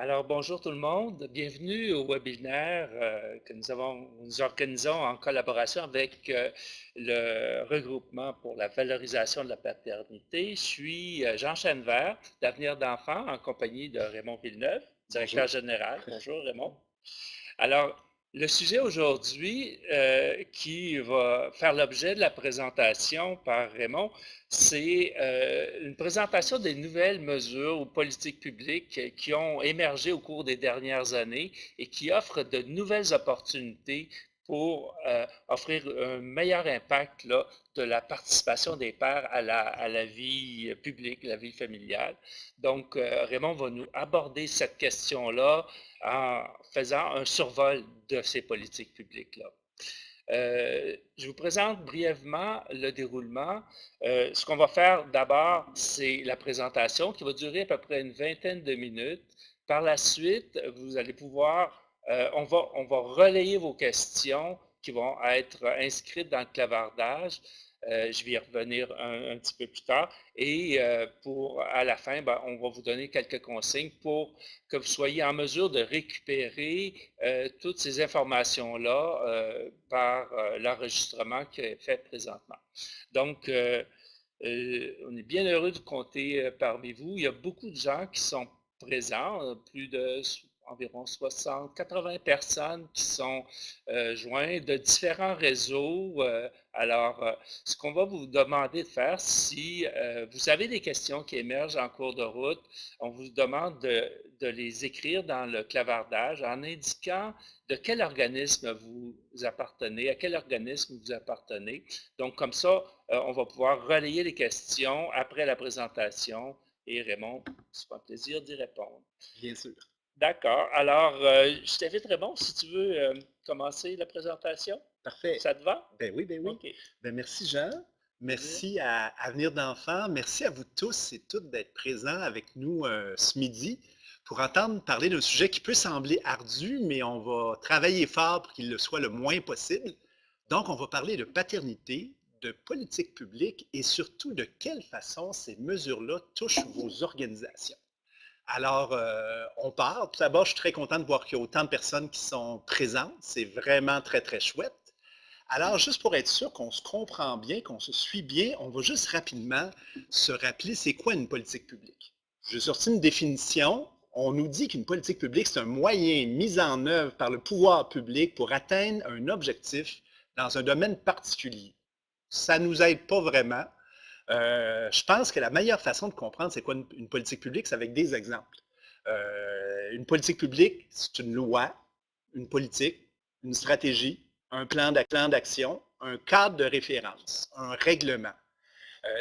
Alors, bonjour tout le monde. Bienvenue au webinaire que nous organisons en collaboration avec le regroupement pour la valorisation de la paternité. Je suis Jean Chenevert d'Avenir d'enfants en compagnie de Raymond Villeneuve, Bonjour. directeur général. Bonjour Raymond. Alors, le sujet aujourd'hui qui va faire l'objet de la présentation par Raymond, c'est une présentation des nouvelles mesures ou politiques publiques qui ont émergé au cours des dernières années et qui offrent de nouvelles opportunités pour offrir un meilleur impact là, de la participation des pères à la vie publique, la vie familiale. Donc, Raymond va nous aborder cette question-là en faisant un survol de ces politiques publiques-là. Je vous présente brièvement le déroulement. Ce qu'on va faire d'abord, c'est la présentation qui va durer à peu près une vingtaine de minutes. Par la suite, vous allez pouvoir, on va relayer vos questions qui vont être inscrites dans le clavardage. Je vais y revenir un petit peu plus tard. Et à la fin, ben, on va vous donner quelques consignes pour que vous soyez en mesure de récupérer toutes ces informations-là par l'enregistrement qui est fait présentement. Donc, on est bien heureux de compter parmi vous. Il y a beaucoup de gens qui sont présents, plus de environ 60, 80 personnes qui sont jointes de différents réseaux. Ce qu'on va vous demander de faire, si vous avez des questions qui émergent en cours de route, on vous demande de les écrire dans le clavardage en indiquant de quel organisme vous appartenez, à quel organisme vous appartenez. Donc, comme ça, on va pouvoir relayer les questions après la présentation et Raymond, c'est un plaisir d'y répondre. Bien sûr. D'accord. Alors, je t'invite, Raymond, si tu veux commencer la présentation. Parfait. Ça te va? Ben oui, ben oui. OK. Ben merci Jean. Plaisir. Merci à Avenir d'enfants. Merci à vous tous et toutes d'être présents avec nous ce midi pour entendre parler d'un sujet qui peut sembler ardu, mais on va travailler fort pour qu'il le soit le moins possible. Donc, on va parler de paternité, de politique publique et surtout de quelle façon ces mesures-là touchent vos organisations. Alors, on part. Tout d'abord, je suis très content de voir qu'il y a autant de personnes qui sont présentes. C'est vraiment très, très chouette. Alors, juste pour être sûr qu'on se comprend bien, qu'on se suit bien, on va juste rapidement se rappeler c'est quoi une politique publique. J'ai sorti une définition. On nous dit qu'une politique publique, c'est un moyen mis en œuvre par le pouvoir public pour atteindre un objectif dans un domaine particulier. Ça ne nous aide pas vraiment. Je pense que la meilleure façon de comprendre c'est quoi une politique publique, c'est avec des exemples. Une politique publique, c'est une loi, une politique, une stratégie, un plan d'action, un cadre de référence, un règlement.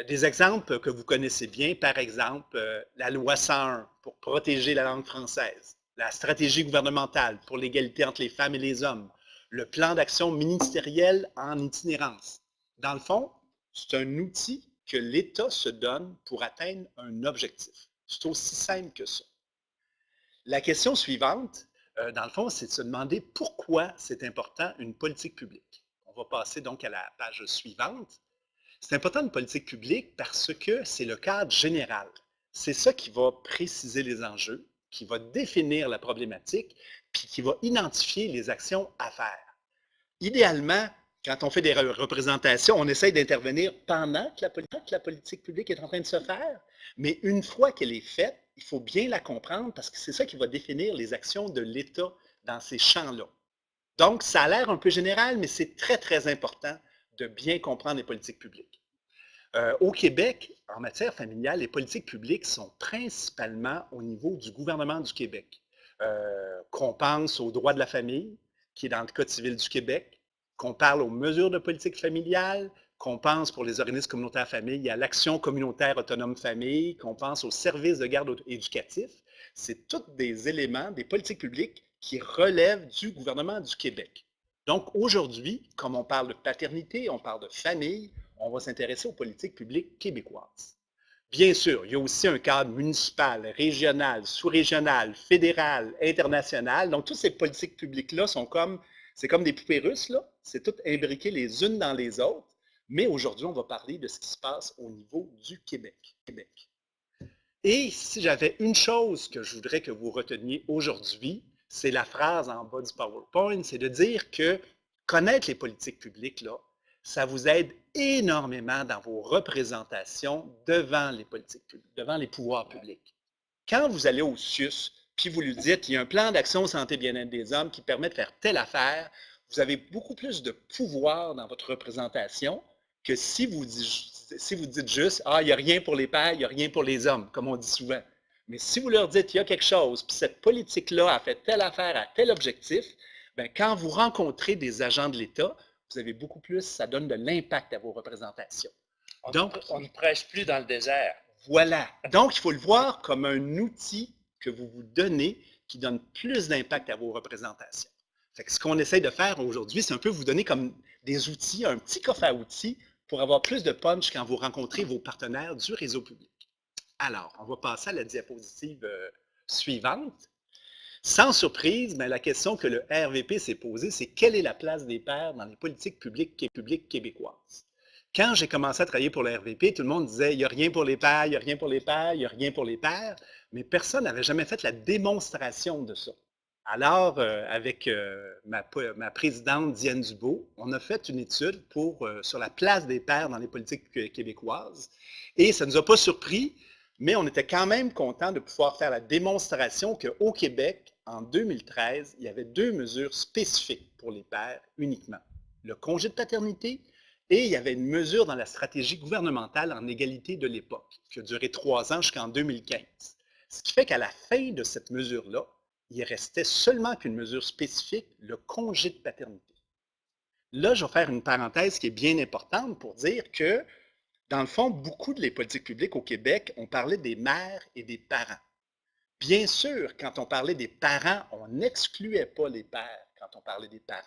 Des exemples que vous connaissez bien, par exemple, la loi 101 pour protéger la langue française, la stratégie gouvernementale pour l'égalité entre les femmes et les hommes, le plan d'action ministériel en itinérance. Dans le fond, c'est un outil que l'État se donne pour atteindre un objectif. C'est aussi simple que ça. La question suivante, dans le fond, c'est de se demander pourquoi c'est important une politique publique. On va passer donc à la page suivante. C'est important une politique publique parce que c'est le cadre général. C'est ça qui va préciser les enjeux, qui va définir la problématique, puis qui va identifier les actions à faire. Idéalement, quand on fait des représentations, on essaye d'intervenir pendant que la politique publique est en train de se faire, mais une fois qu'elle est faite, il faut bien la comprendre parce que c'est ça qui va définir les actions de l'État dans ces champs-là. Donc, ça a l'air un peu général, mais c'est très, très important de bien comprendre les politiques publiques. Au Québec, en matière familiale, les politiques publiques sont principalement au niveau du gouvernement du Québec. Qu'on pense au droit de la famille, qui est dans le Code civil du Québec, qu'on parle aux mesures de politique familiale, qu'on pense pour les organismes communautaires famille à l'action communautaire autonome famille, qu'on pense aux services de garde éducatif. C'est tous des éléments, des politiques publiques qui relèvent du gouvernement du Québec. Donc aujourd'hui, comme on parle de paternité, on parle de famille, on va s'intéresser aux politiques publiques québécoises. Bien sûr, il y a aussi un cadre municipal, régional, sous-régional, fédéral, international. Donc, toutes ces politiques publiques-là c'est comme des poupées russes, là. C'est tout imbriqué les unes dans les autres. Mais aujourd'hui, on va parler de ce qui se passe au niveau du Québec. Et si j'avais une chose que je voudrais que vous reteniez aujourd'hui, c'est la phrase en bas du PowerPoint, c'est de dire que connaître les politiques publiques, là, ça vous aide énormément dans vos représentations devant les politiques publiques, devant les pouvoirs publics. Quand vous allez au CIUS, puis vous lui dites, il y a un plan d'action santé bien-être des hommes qui permet de faire telle affaire, vous avez beaucoup plus de pouvoir dans votre représentation que si vous dites juste, ah, il n'y a rien pour les pères, il n'y a rien pour les hommes, comme on dit souvent. Mais si vous leur dites, il y a quelque chose, puis cette politique-là a fait telle affaire à tel objectif, bien, quand vous rencontrez des agents de l'État, vous avez beaucoup plus, ça donne de l'impact à vos représentations. Donc, On ne prêche plus dans le désert. voilà. Donc, il faut le voir comme un outil que vous vous donnez qui donne plus d'impact à vos représentations. Fait que ce qu'on essaie de faire aujourd'hui, c'est un peu vous donner comme des outils, un petit coffre à outils pour avoir plus de punch quand vous rencontrez vos partenaires du réseau public. Alors, on va passer à la diapositive suivante. Sans surprise, la question que le RVP s'est posée, c'est quelle est la place des pairs dans les politiques publiques québécoises? Quand j'ai commencé à travailler pour le RVP, tout le monde disait, il n'y a rien pour les pairs, il n'y a rien pour les pairs, il n'y a rien pour les pairs, mais personne n'avait jamais fait la démonstration de ça. Alors, avec ma présidente Diane Dubeau, on a fait une étude sur la place des pairs dans les politiques québécoises et ça ne nous a pas surpris, mais on était quand même content de pouvoir faire la démonstration qu'au Québec, en 2013, il y avait 2 mesures spécifiques pour les pères uniquement. Le congé de paternité et il y avait une mesure dans la stratégie gouvernementale en égalité de l'époque, qui a duré 3 ans jusqu'en 2015. Ce qui fait qu'à la fin de cette mesure-là, il restait seulement qu'une mesure spécifique, le congé de paternité. Là, je vais faire une parenthèse qui est bien importante pour dire que dans le fond, beaucoup de les politiques publiques au Québec, on parlait des mères et des parents. Bien sûr, quand on parlait des parents, on n'excluait pas les pères quand on parlait des parents.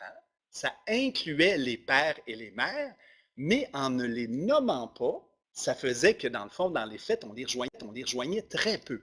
Ça incluait les pères et les mères, mais en ne les nommant pas, ça faisait que dans le fond, dans les faits, on les rejoignait très peu.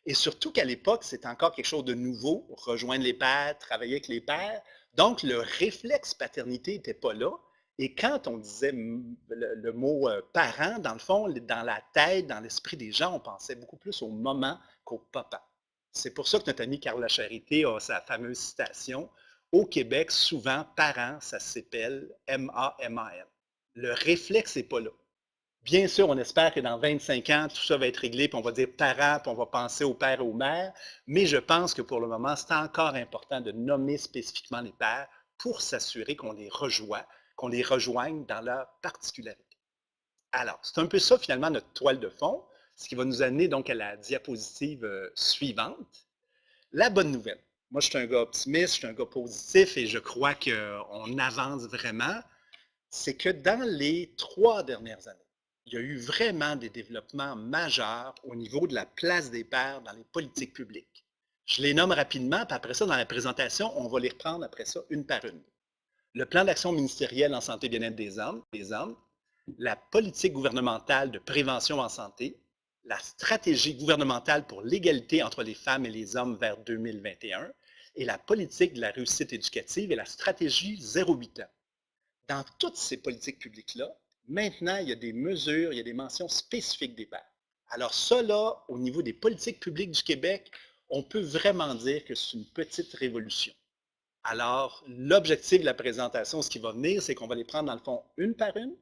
Et surtout qu'à l'époque, c'était encore quelque chose de nouveau, rejoindre les pères, travailler avec les pères. Donc, le réflexe paternité n'était pas là. Et quand on disait le mot parent, dans le fond, dans la tête, dans l'esprit des gens, on pensait beaucoup plus au maman qu'au papa. C'est pour ça que notre ami Carla Charité a sa fameuse citation. Au Québec, souvent, parent, ça s'appelle M-A-M-A-N. Le réflexe n'est pas là. Bien sûr, on espère que dans 25 ans, tout ça va être réglé, puis on va dire parents, puis on va penser aux pères et aux mères, mais je pense que pour le moment, c'est encore important de nommer spécifiquement les pères pour s'assurer qu'on les rejoigne dans leur particularité. Alors, c'est un peu ça finalement notre toile de fond, ce qui va nous amener donc à la diapositive suivante. La bonne nouvelle. Moi, je suis un gars optimiste, je suis un gars positif et je crois qu'on avance vraiment. C'est que dans les 3 dernières années, il y a eu vraiment des développements majeurs au niveau de la place des pairs dans les politiques publiques. Je les nomme rapidement, puis après ça, dans la présentation, on va les reprendre après ça une par une. Le plan d'action ministériel en santé et bien-être des hommes, la politique gouvernementale de prévention en santé, la stratégie gouvernementale pour l'égalité entre les femmes et les hommes vers 2021 et la politique de la réussite éducative et la stratégie 0-8 ans. Dans toutes ces politiques publiques-là, maintenant, il y a des mesures, il y a des mentions spécifiques des pairs. Alors ça, là, au niveau des politiques publiques du Québec, on peut vraiment dire que c'est une petite révolution. Alors, l'objectif de la présentation, ce qui va venir, c'est qu'on va les prendre dans le fond une par une,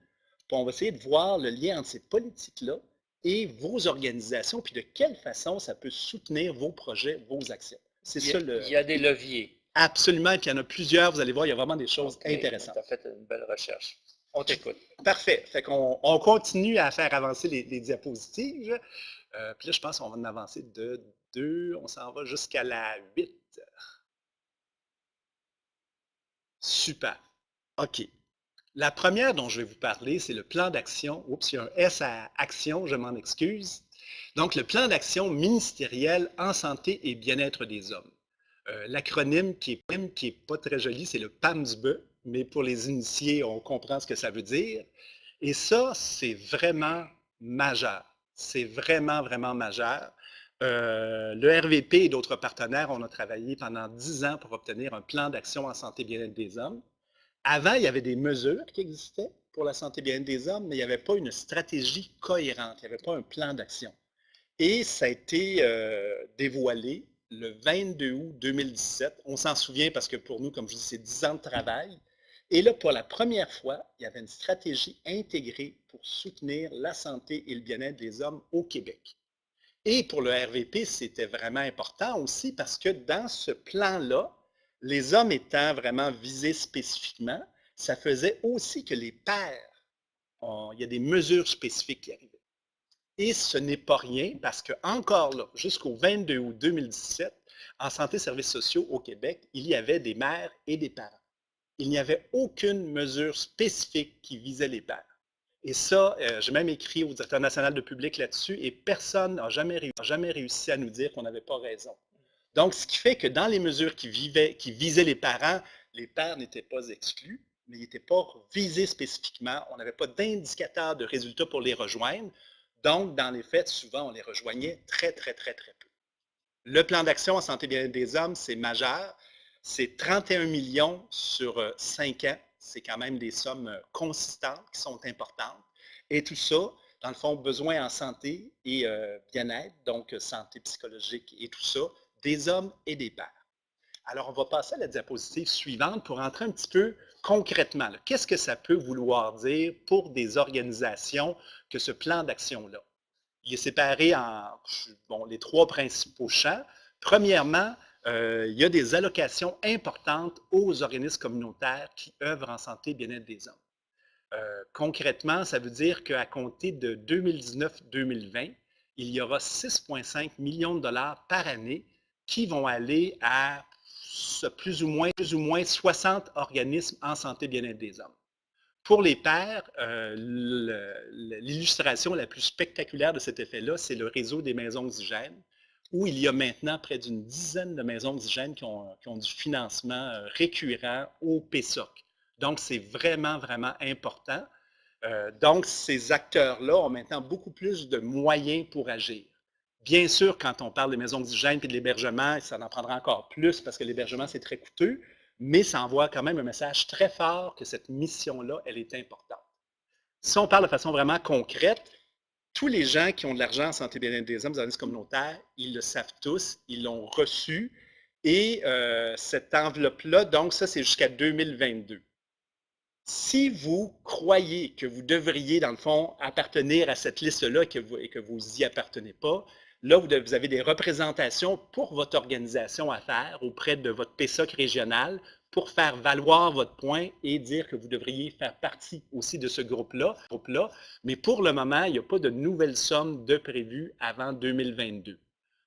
puis on va essayer de voir le lien entre ces politiques-là et vos organisations, puis de quelle façon ça peut soutenir vos projets, vos actions. C'est ça Il y a des leviers. Absolument, puis il y en a plusieurs, vous allez voir, il y a vraiment des choses intéressantes. Tu as fait une belle recherche. On t'écoute. Parfait. Fait qu'on continue à faire avancer les diapositives. Puis là, je pense qu'on va en avancer de 2, on s'en va jusqu'à la 8. Super. OK. La première dont je vais vous parler, c'est le plan d'action. Oups, il y a un S à action, je m'en excuse. Donc, le plan d'action ministériel en santé et bien-être des hommes. L'acronyme qui est pas très joli, c'est le PAMSBE, mais pour les initiés, on comprend ce que ça veut dire. Et ça, c'est vraiment majeur. C'est vraiment, vraiment majeur. Le RVP et d'autres partenaires, on a travaillé pendant 10 ans pour obtenir un plan d'action en santé et bien-être des hommes. Avant, il y avait des mesures qui existaient pour la santé et bien-être des hommes, mais il n'y avait pas une stratégie cohérente, il n'y avait pas un plan d'action. Et ça a été dévoilé le 22 août 2017. On s'en souvient parce que pour nous, comme je dis, c'est 10 ans de travail. Et là, pour la première fois, il y avait une stratégie intégrée pour soutenir la santé et le bien-être des hommes au Québec. Et pour le RVP, c'était vraiment important aussi parce que dans ce plan-là, les hommes étant vraiment visés spécifiquement, ça faisait aussi que les pères, il y a des mesures spécifiques qui arrivaient. Et ce n'est pas rien parce que encore là, jusqu'au 22 août 2017, en santé et services sociaux au Québec, il y avait des mères et des parents. Il n'y avait aucune mesure spécifique qui visait les pères. Et ça, j'ai même écrit au directeur national de public là-dessus et personne n'a jamais réussi à nous dire qu'on n'avait pas raison. Donc, ce qui fait que dans les mesures qui visaient les parents, les pères n'étaient pas exclus, mais ils n'étaient pas visés spécifiquement. On n'avait pas d'indicateur de résultats pour les rejoindre. Donc, dans les faits, souvent, on les rejoignait très, très, très, très peu. Le plan d'action en santé et bien-être des hommes, c'est majeur. C'est 31 millions sur 5 ans. C'est quand même des sommes consistantes qui sont importantes. Et tout ça, dans le fond, besoin en santé et bien-être, donc santé psychologique et tout ça, des hommes et des pères. Alors, on va passer à la diapositive suivante pour entrer un petit peu concrètement. Qu'est-ce que ça peut vouloir dire pour des organisations que ce plan d'action-là? Il est séparé en les trois principaux champs. Premièrement, il y a des allocations importantes aux organismes communautaires qui œuvrent en santé et bien-être des hommes. Concrètement, ça veut dire qu'à compter de 2019-2020, il y aura 6,5 millions de dollars par année qui vont aller à plus ou moins 60 organismes en santé et bien-être des hommes. Pour les pères, l'illustration la plus spectaculaire de cet effet-là, c'est le réseau des maisons d'hygiène, où il y a maintenant près d'une dizaine de maisons d'hygiène qui ont du financement récurrent au PSOC. Donc, c'est vraiment, vraiment important. Donc, ces acteurs-là ont maintenant beaucoup plus de moyens pour agir. Bien sûr, quand on parle des maisons d'hygiène et de l'hébergement, ça en prendra encore plus parce que l'hébergement, c'est très coûteux, mais ça envoie quand même un message très fort que cette mission-là, elle est importante. Si on parle de façon vraiment concrète, tous les gens qui ont de l'argent en santé et bien-être des hommes, des organismes communautaires, ils le savent tous, ils l'ont reçu, et cette enveloppe-là, donc ça, c'est jusqu'à 2022. Si vous croyez que vous devriez, dans le fond, appartenir à cette liste-là et que vous n'y appartenez pas, là, vous avez des représentations pour votre organisation à faire auprès de votre PSOC régional pour faire valoir votre point et dire que vous devriez faire partie aussi de ce groupe-là. Mais pour le moment, il n'y a pas de nouvelles sommes de prévues avant 2022.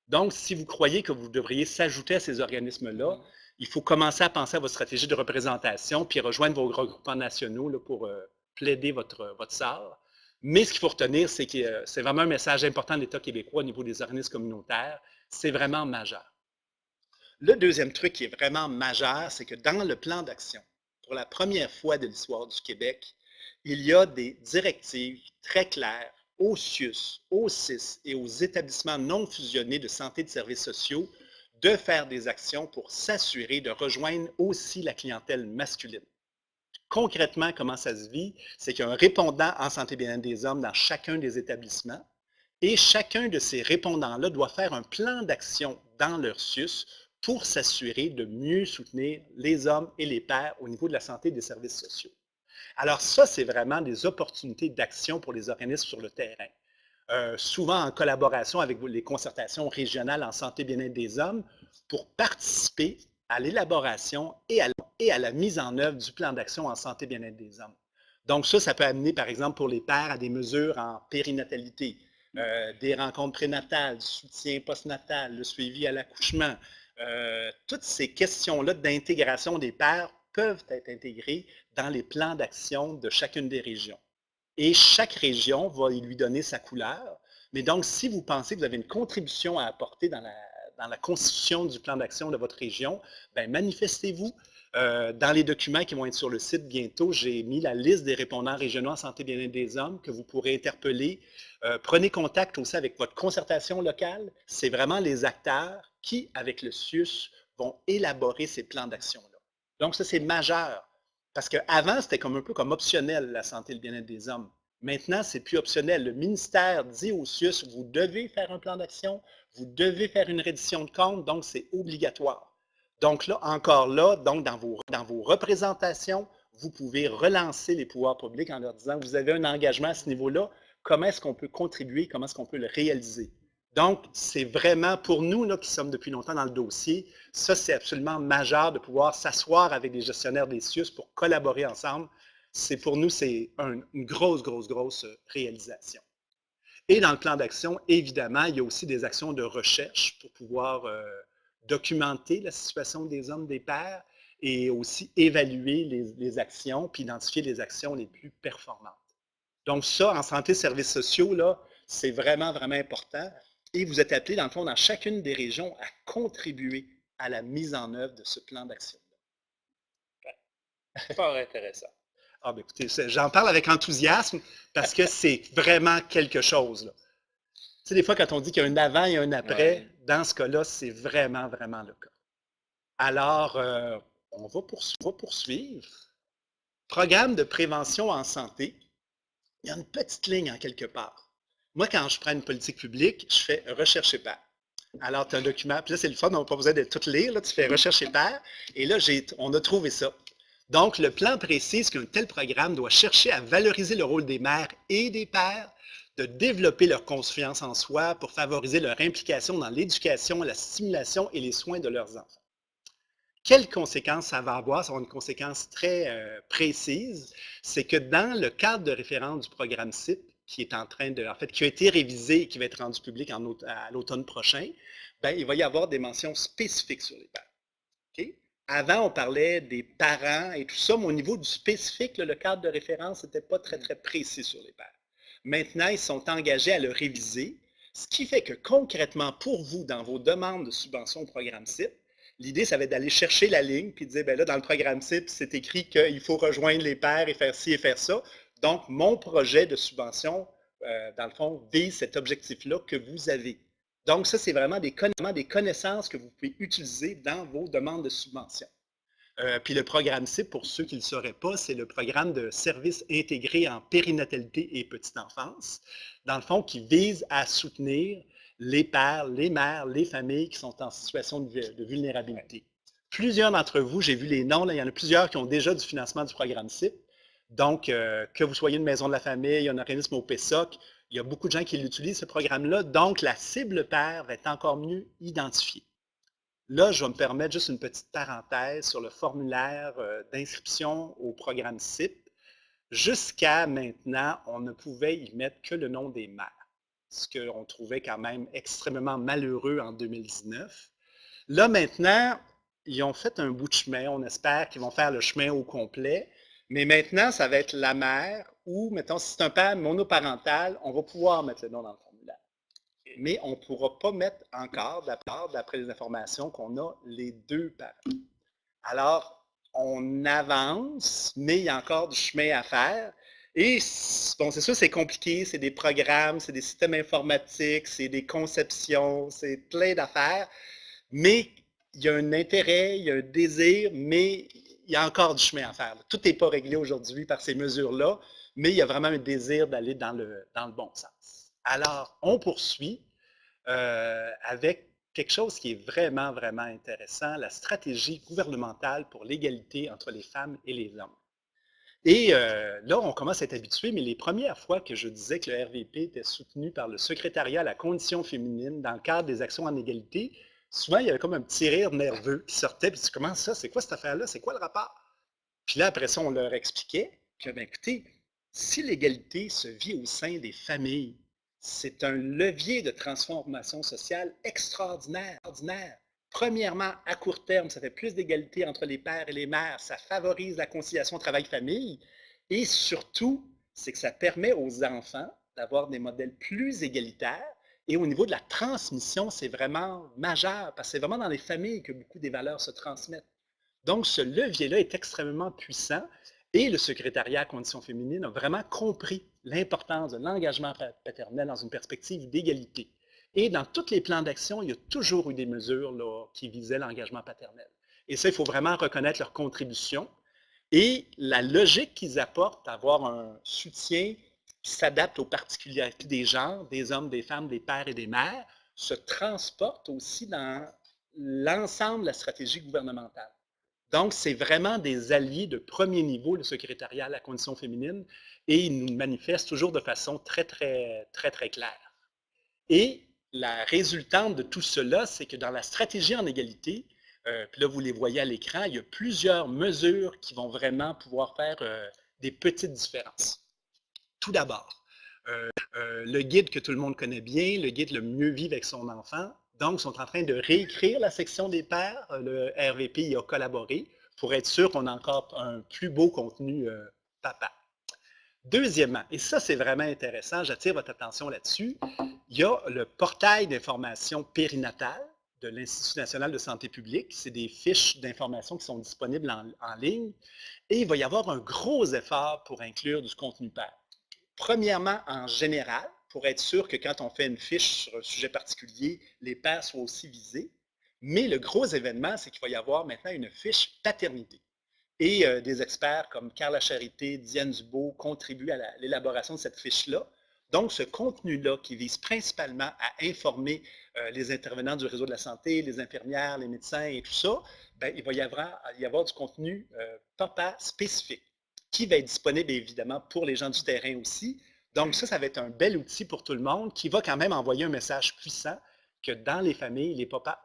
Donc, si vous croyez que vous devriez s'ajouter à ces organismes-là, il faut commencer à penser à votre stratégie de représentation puis rejoindre vos regroupements nationaux là, pour plaider votre sort. Mais ce qu'il faut retenir, c'est que c'est vraiment un message important de l'État québécois au niveau des organismes communautaires. C'est vraiment majeur. Le deuxième truc qui est vraiment majeur, c'est que dans le plan d'action, pour la première fois de l'histoire du Québec, il y a des directives très claires aux CIUS, aux CIS et aux établissements non fusionnés de santé et de services sociaux de faire des actions pour s'assurer de rejoindre aussi la clientèle masculine. Concrètement, comment ça se vit? C'est qu'il y a un répondant en santé et bien-être des hommes dans chacun des établissements et chacun de ces répondants-là doit faire un plan d'action dans leur CIUS pour s'assurer de mieux soutenir les hommes et les pères au niveau de la santé et des services sociaux. Alors ça, c'est vraiment des opportunités d'action pour les organismes sur le terrain. Souvent en collaboration avec les concertations régionales en santé et bien-être des hommes pour participer à l'élaboration et à la mise en œuvre du plan d'action en santé et bien-être des hommes. Donc ça peut amener, par exemple, pour les pères, à des mesures en périnatalité, des rencontres prénatales, du soutien postnatal, le suivi à l'accouchement. Toutes ces questions-là d'intégration des pères peuvent être intégrées dans les plans d'action de chacune des régions. Et chaque région va lui donner sa couleur. Mais donc, si vous pensez que vous avez une contribution à apporter dans la constitution du plan d'action de votre région, bien, manifestez-vous. Dans les documents qui vont être sur le site bientôt, j'ai mis la liste des répondants régionaux en santé et bien-être des hommes que vous pourrez interpeller. Prenez contact aussi avec votre concertation locale. C'est vraiment les acteurs qui, avec le CIUS, vont élaborer ces plans d'action-là. Donc, ça, c'est majeur. Parce qu'avant, c'était un peu comme optionnel, la santé et le bien-être des hommes. Maintenant, c'est plus optionnel. Le ministère dit aux CIUS, vous devez faire un plan d'action, vous devez faire une reddition de compte, donc c'est obligatoire. Donc là, encore là, donc dans vos représentations, vous pouvez relancer les pouvoirs publics en leur disant, vous avez un engagement à ce niveau-là, comment est-ce qu'on peut contribuer, comment est-ce qu'on peut le réaliser. Donc, c'est vraiment pour nous là, qui sommes depuis longtemps dans le dossier, ça c'est absolument majeur de pouvoir s'asseoir avec les gestionnaires des CIUS pour collaborer ensemble. C'est pour nous, c'est une grosse réalisation. Et dans le plan d'action, évidemment, il y a aussi des actions de recherche pour pouvoir documenter la situation des hommes, des pères et aussi évaluer les actions puis identifier les actions les plus performantes. Donc ça, en santé et services sociaux, là, c'est vraiment important. Et vous êtes appelés, dans le fond, dans chacune des régions, à contribuer à la mise en œuvre de ce plan d'action-là. Fort intéressant. Ah, ben écoutez, j'en parle avec enthousiasme parce que c'est vraiment quelque chose. Là. Tu sais, des fois, quand on dit qu'il y a un avant et un après, Ouais. dans ce cas-là, c'est vraiment le cas. Alors, on va poursuivre. Programme de prévention en santé. Il y a une petite ligne en quelque part. Moi, quand je prends une politique publique, je fais recherche et pairs. Alors, tu as un document, puis là, c'est le fun, on n'a pas besoin de tout lire, là, tu fais recherche et pairs, et là, on a trouvé ça. Donc, le plan précise qu'un tel programme doit chercher à valoriser le rôle des mères et des pères, de développer leur confiance en soi pour favoriser leur implication dans l'éducation, la stimulation et les soins de leurs enfants. Quelles conséquences ça va avoir? Ça va avoir une conséquence très précise. C'est que dans le cadre de référence du programme CIP, qui est qui a été révisé et qui va être rendu public à l'automne prochain, bien, il va y avoir des mentions spécifiques sur les pères. Okay? Avant, on parlait des parents et tout ça, mais au niveau du spécifique, le cadre de référence n'était pas très précis sur les pères. Maintenant, ils sont engagés à le réviser, ce qui fait que concrètement, pour vous, dans vos demandes de subvention au programme CIP, l'idée, ça va être d'aller chercher la ligne puis de dire, bien là, dans le programme CIP, c'est écrit qu'il faut rejoindre les pairs et faire ci et faire ça. Donc, mon projet de subvention, dans le fond, vise cet objectif-là que vous avez. Donc, ça, c'est vraiment des connaissances que vous pouvez utiliser dans vos demandes de subvention. Puis le programme CIP, pour ceux qui ne le sauraient pas, c'est le programme de services intégrés en périnatalité et petite enfance, dans le fond, qui vise à soutenir les pères, les mères, les familles qui sont en situation de vulnérabilité. Plusieurs d'entre vous, j'ai vu les noms, là, il y en a plusieurs qui ont déjà du financement du programme CIP. Donc, que vous soyez une maison de la famille, un organisme au PESOC, il y a beaucoup de gens qui l'utilisent, ce programme-là. Donc, la cible père va être encore mieux identifiée. Là, je vais me permettre juste une petite parenthèse sur le formulaire d'inscription au programme CIP. Jusqu'à maintenant, on ne pouvait y mettre que le nom des mères, ce qu'on trouvait quand même extrêmement malheureux en 2019. Là, maintenant, ils ont fait un bout de chemin. On espère qu'ils vont faire le chemin au complet. Mais maintenant, ça va être la mère ou, mettons, si c'est un père monoparental, on va pouvoir mettre le nom dans le formulaire. Mais on ne pourra pas mettre encore, d'après les informations qu'on a, les deux parents. Alors, on avance, mais il y a encore du chemin à faire. Et bon, c'est sûr, c'est compliqué, c'est des programmes, c'est des systèmes informatiques, c'est des conceptions, c'est plein d'affaires. Mais il y a un intérêt, il y a un désir, mais il y a encore du chemin à faire. Tout n'est pas réglé aujourd'hui par ces mesures-là, mais il y a vraiment un désir d'aller dans le bon sens. Alors, on poursuit avec quelque chose qui est vraiment intéressant, la stratégie gouvernementale pour l'égalité entre les femmes et les hommes. Et là, on commence à être habitué, mais les premières fois que je disais que le RVP était soutenu par le secrétariat à la condition féminine dans le cadre des actions en égalité, souvent, il y avait comme un petit rire nerveux qui sortait, puis tu dis, comment ça, c'est quoi cette affaire-là, c'est quoi le rapport? Puis là, après ça, on leur expliquait que, bien, écoutez, si l'égalité se vit au sein des familles, c'est un levier de transformation sociale extraordinaire. Premièrement, à court terme, ça fait plus d'égalité entre les pères et les mères, ça favorise la conciliation travail-famille, et surtout, c'est que ça permet aux enfants d'avoir des modèles plus égalitaires. Et au niveau de la transmission, c'est vraiment majeur, parce que c'est vraiment dans les familles que beaucoup des valeurs se transmettent. Donc, ce levier-là est extrêmement puissant et le secrétariat à condition féminine a vraiment compris l'importance de l'engagement paternel dans une perspective d'égalité. Et dans tous les plans d'action, il y a toujours eu des mesures là, qui visaient l'engagement paternel. Et ça, il faut vraiment reconnaître leur contribution et la logique qu'ils apportent à avoir un soutien qui s'adapte aux particularités des genres, des hommes, des femmes, des pères et des mères, se transporte aussi dans l'ensemble de la stratégie gouvernementale. Donc, c'est vraiment des alliés de premier niveau, le secrétariat à la condition féminine, et ils nous manifestent toujours de façon très claire. Et la résultante de tout cela, c'est que dans la stratégie en égalité, puis là, vous les voyez à l'écran, il y a plusieurs mesures qui vont vraiment pouvoir faire des petites différences. Tout d'abord, le guide que tout le monde connaît bien, le guide Le mieux vivre avec son enfant. Donc, ils sont en train de réécrire la section des pères. Le RVP y a collaboré pour être sûr qu'on a encore un plus beau contenu papa. Deuxièmement, et ça c'est vraiment intéressant, j'attire votre attention là-dessus, il y a le portail d'information périnatale de l'Institut national de santé publique. C'est des fiches d'information qui sont disponibles en ligne. Et il va y avoir un gros effort pour inclure du contenu père. Premièrement, en général, pour être sûr que quand on fait une fiche sur un sujet particulier, les pères soient aussi visés. Mais le gros événement, c'est qu'il va y avoir maintenant une fiche paternité. Et des experts comme Carla Charité, Diane Dubois contribuent à l'élaboration de cette fiche-là. Donc, ce contenu-là qui vise principalement à informer les intervenants du réseau de la santé, les infirmières, les médecins et tout ça, bien, il va y avoir du contenu papa spécifique qui va être disponible évidemment pour les gens du terrain aussi. Donc, ça va être un bel outil pour tout le monde qui va quand même envoyer un message puissant que dans les familles, les papas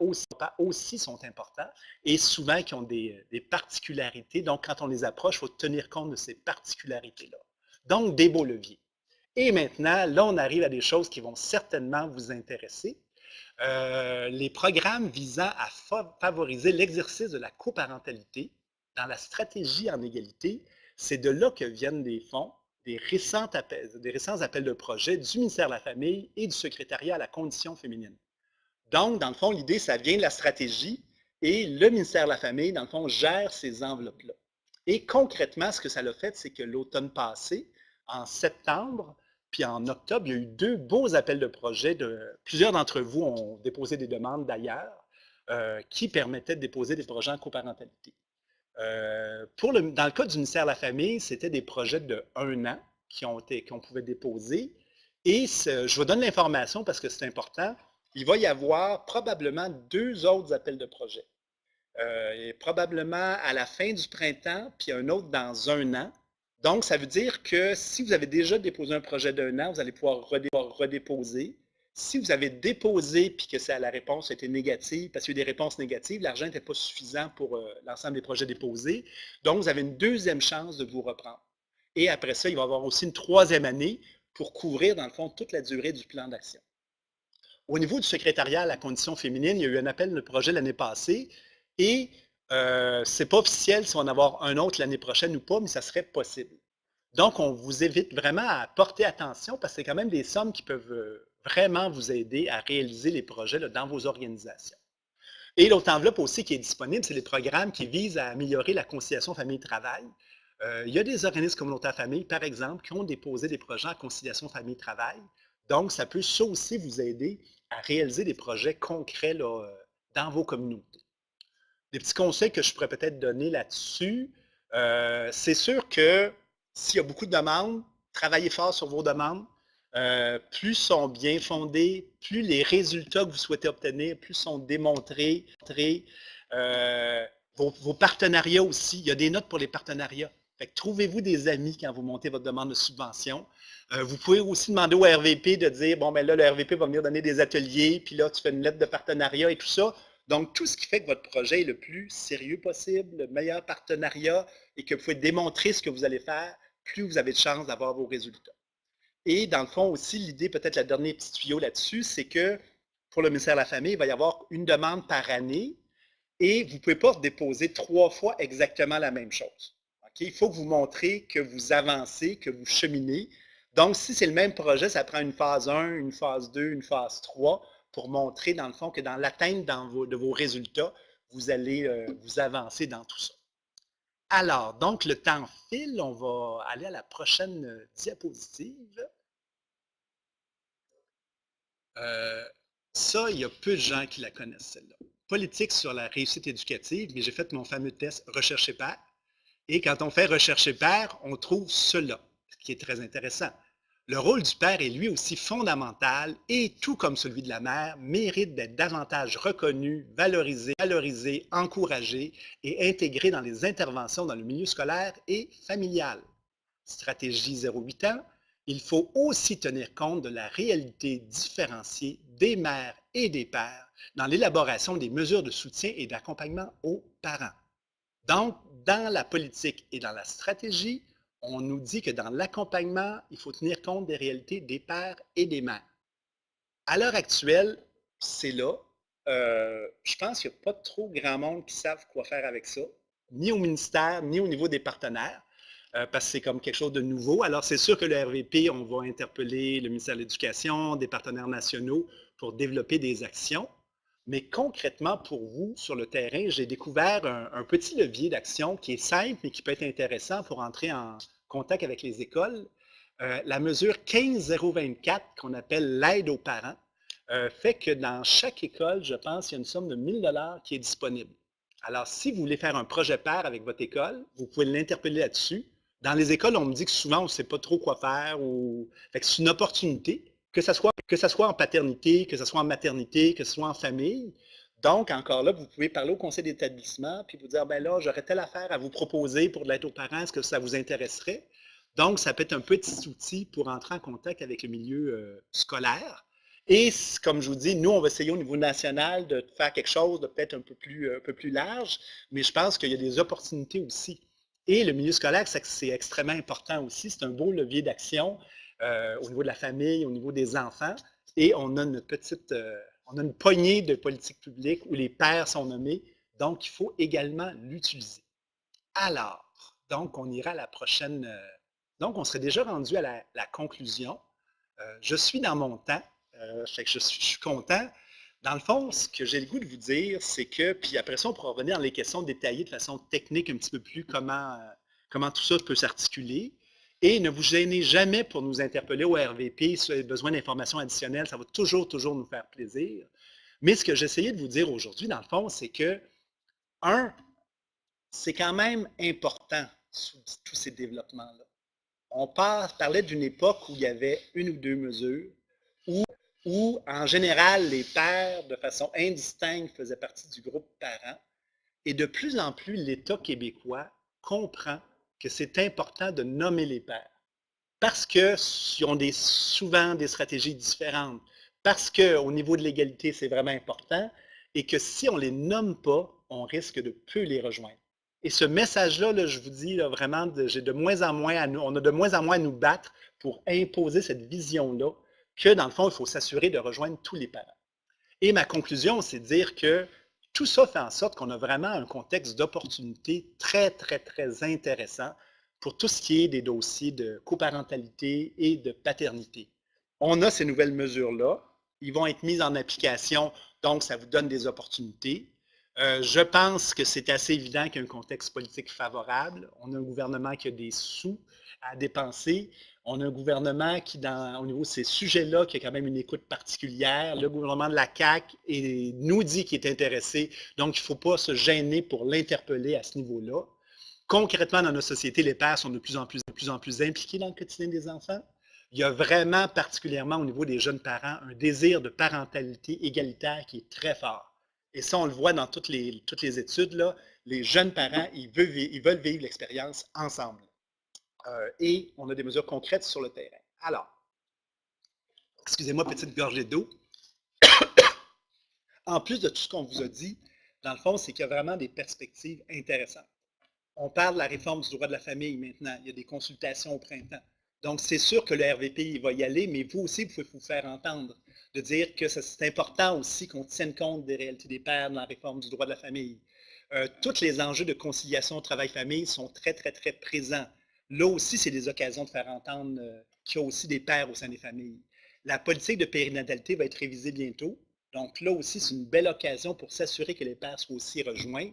aussi sont importants et souvent qui ont des particularités. Donc, quand on les approche, il faut tenir compte de ces particularités-là. Donc, des beaux leviers. Et maintenant, là, on arrive à des choses qui vont certainement vous intéresser. Les programmes visant à favoriser l'exercice de la coparentalité dans la stratégie en égalité, c'est de là que viennent des fonds, des récents appels de projet du ministère de la Famille et du secrétariat à la condition féminine. Donc, dans le fond, l'idée, ça vient de la stratégie et le ministère de la Famille, dans le fond, gère ces enveloppes-là. Et concrètement, ce que ça a fait, c'est que l'automne passé, en septembre, puis en octobre, il y a eu 2 beaux appels de projet. Plusieurs d'entre vous ont déposé des demandes d'ailleurs qui permettaient de déposer des projets en coparentalité. Dans le cas du ministère de la Famille, c'était des projets de 1 an qu'on pouvait déposer. Et je vous donne l'information parce que c'est important. Il va y avoir probablement 2 autres appels de projet. Et probablement à la fin du printemps, puis un autre dans 1 an. Donc, ça veut dire que si vous avez déjà déposé un projet d'1 an, vous allez pouvoir redéposer. Si vous avez déposé puis que la réponse a été négative, parce qu'il y a eu des réponses négatives, l'argent n'était pas suffisant pour l'ensemble des projets déposés. Donc, vous avez une 2e chance de vous reprendre. Et après ça, il va y avoir aussi une 3e année pour couvrir, dans le fond, toute la durée du plan d'action. Au niveau du secrétariat à la condition féminine, il y a eu un appel de projet l'année passée et ce n'est pas officiel si on va en avoir un autre l'année prochaine ou pas, mais ça serait possible. Donc, on vous invite vraiment à porter attention parce que c'est quand même des sommes qui peuvent vraiment vous aider à réaliser les projets là, dans vos organisations. Et l'autre enveloppe aussi qui est disponible, c'est les programmes qui visent à améliorer la conciliation famille-travail. Il y a des organismes communautaires famille, par exemple, qui ont déposé des projets en conciliation famille-travail. Donc, ça peut aussi vous aider à réaliser des projets concrets là, dans vos communautés. Des petits conseils que je pourrais peut-être donner là-dessus, c'est sûr que s'il y a beaucoup de demandes, travaillez fort sur vos demandes. Plus sont bien fondées, plus les résultats que vous souhaitez obtenir, plus sont démontrés. Vos partenariats aussi, il y a des notes pour les partenariats. Trouvez-vous des amis quand vous montez votre demande de subvention. Vous pouvez aussi demander au RVP de dire, bon, ben là, le RVP va venir donner des ateliers, puis là, tu fais une lettre de partenariat et tout ça. Donc, tout ce qui fait que votre projet est le plus sérieux possible, le meilleur partenariat et que vous pouvez démontrer ce que vous allez faire, plus vous avez de chances d'avoir vos résultats. Et dans le fond aussi, l'idée, peut-être le dernier petit tuyau là-dessus, c'est que pour le ministère de la Famille, il va y avoir une demande par année et vous ne pouvez pas déposer 3 fois exactement la même chose. Okay? Il faut que vous montrez que vous avancez, que vous cheminez. Donc, si c'est le même projet, ça prend une phase 1, une phase 2, une phase 3 pour montrer, dans le fond, que dans l'atteinte de vos résultats, vous allez vous avancer dans tout ça. Alors, donc, le temps file. On va aller à la prochaine diapositive. Ça, il y a peu de gens qui la connaissent, celle-là. Politique sur la réussite éducative, mais j'ai fait mon fameux test Rechercher pair. Et quand on fait Rechercher pair, on trouve cela, ce qui est très intéressant. Le rôle du père est lui aussi fondamental et, tout comme celui de la mère, mérite d'être davantage reconnu, valorisé, encouragé et intégré dans les interventions dans le milieu scolaire et familial. Stratégie 0-8 ans, il faut aussi tenir compte de la réalité différenciée des mères et des pères dans l'élaboration des mesures de soutien et d'accompagnement aux parents. Donc, dans la politique et dans la stratégie, on nous dit que dans l'accompagnement, il faut tenir compte des réalités des pères et des mères. À l'heure actuelle, c'est là. Je pense qu'il n'y a pas trop grand monde qui savent quoi faire avec ça, ni au ministère, ni au niveau des partenaires, parce que c'est comme quelque chose de nouveau. Alors, c'est sûr que le RVP, on va interpeller le ministère de l'Éducation, des partenaires nationaux pour développer des actions. Mais concrètement, pour vous, sur le terrain, j'ai découvert un petit levier d'action qui est simple, mais qui peut être intéressant pour entrer en contact avec les écoles. La mesure 15024, qu'on appelle l'aide aux parents, fait que dans chaque école, je pense, il y a une somme de 1 000 $ qui est disponible. Alors, si vous voulez faire un projet pair avec votre école, vous pouvez l'interpeller là-dessus. Dans les écoles, on me dit que souvent, on ne sait pas trop quoi faire. Fait que c'est une opportunité, que ce soit en paternité, que ce soit en maternité, que ce soit en famille. Donc, encore là, vous pouvez parler au conseil d'établissement puis vous dire, ben là, j'aurais telle affaire à vous proposer pour de l'aide aux parents, est-ce que ça vous intéresserait? Donc, ça peut être un petit outil pour entrer en contact avec le milieu scolaire. Et comme je vous dis, nous, on va essayer au niveau national de faire quelque chose de peut-être un peu plus large, mais je pense qu'il y a des opportunités aussi. Et le milieu scolaire, c'est extrêmement important aussi. C'est un beau levier d'action au niveau de la famille, au niveau des enfants. Et on a on a une poignée de politiques publiques où les pairs sont nommés. Donc, il faut également l'utiliser. Alors, donc, on ira à la prochaine. Donc, on serait déjà rendu à la conclusion. Je suis dans mon temps, fait que je suis content. Dans le fond, ce que j'ai le goût de vous dire, c'est que, puis après ça, on pourra revenir dans les questions détaillées de façon technique un petit peu plus comment tout ça peut s'articuler. Et ne vous gênez jamais pour nous interpeller au RVP si vous avez besoin d'informations additionnelles. Ça va toujours nous faire plaisir. Mais ce que j'essayais de vous dire aujourd'hui, dans le fond, c'est que, un, c'est quand même important, tous ces développements-là. On parlait d'une époque où il y avait une ou deux mesures, où en général, les pères, de façon indistincte, faisaient partie du groupe parent. Et de plus en plus, l'État québécois comprend que c'est important de nommer les pères. Parce qu'ils ont souvent des stratégies différentes, parce qu'au niveau de l'égalité, c'est vraiment important, et que si on ne les nomme pas, on risque de peu les rejoindre. Et ce message-là, là, je vous dis là, vraiment, j'ai de moins en moins on a de moins en moins à nous battre pour imposer cette vision-là, que dans le fond, il faut s'assurer de rejoindre tous les parents. Et ma conclusion, c'est de dire que tout ça fait en sorte qu'on a vraiment un contexte d'opportunité très intéressant pour tout ce qui est des dossiers de coparentalité et de paternité. On a ces nouvelles mesures-là. Ils vont être mises en application, donc ça vous donne des opportunités. Je pense que c'est assez évident qu'il y a un contexte politique favorable. On a un gouvernement qui a des sous à dépenser. On a un gouvernement qui, au niveau de ces sujets-là, qui a quand même une écoute particulière. Le gouvernement de la CAQ nous dit qu'il est intéressé, donc il ne faut pas se gêner pour l'interpeller à ce niveau-là. Concrètement, dans notre société, les pères sont de plus en plus impliqués dans le quotidien des enfants. Il y a vraiment, particulièrement au niveau des jeunes parents, un désir de parentalité égalitaire qui est très fort. Et ça, on le voit dans toutes les études, là, les jeunes parents, ils veulent vivre l'expérience ensemble. Et on a des mesures concrètes sur le terrain. Alors, excusez-moi, petite gorgée d'eau. En plus de tout ce qu'on vous a dit, dans le fond, c'est qu'il y a vraiment des perspectives intéressantes. On parle de la réforme du droit de la famille maintenant. Il y a des consultations au printemps. Donc, c'est sûr que le RVP il va y aller, mais vous aussi, vous pouvez vous faire entendre, de dire que c'est important aussi qu'on tienne compte des réalités des pères dans la réforme du droit de la famille. Tous les enjeux de conciliation travail-famille sont très présents. Là aussi, c'est des occasions de faire entendre qu'il y a aussi des pères au sein des familles. La politique de périnatalité va être révisée bientôt. Donc là aussi, c'est une belle occasion pour s'assurer que les pères soient aussi rejoints.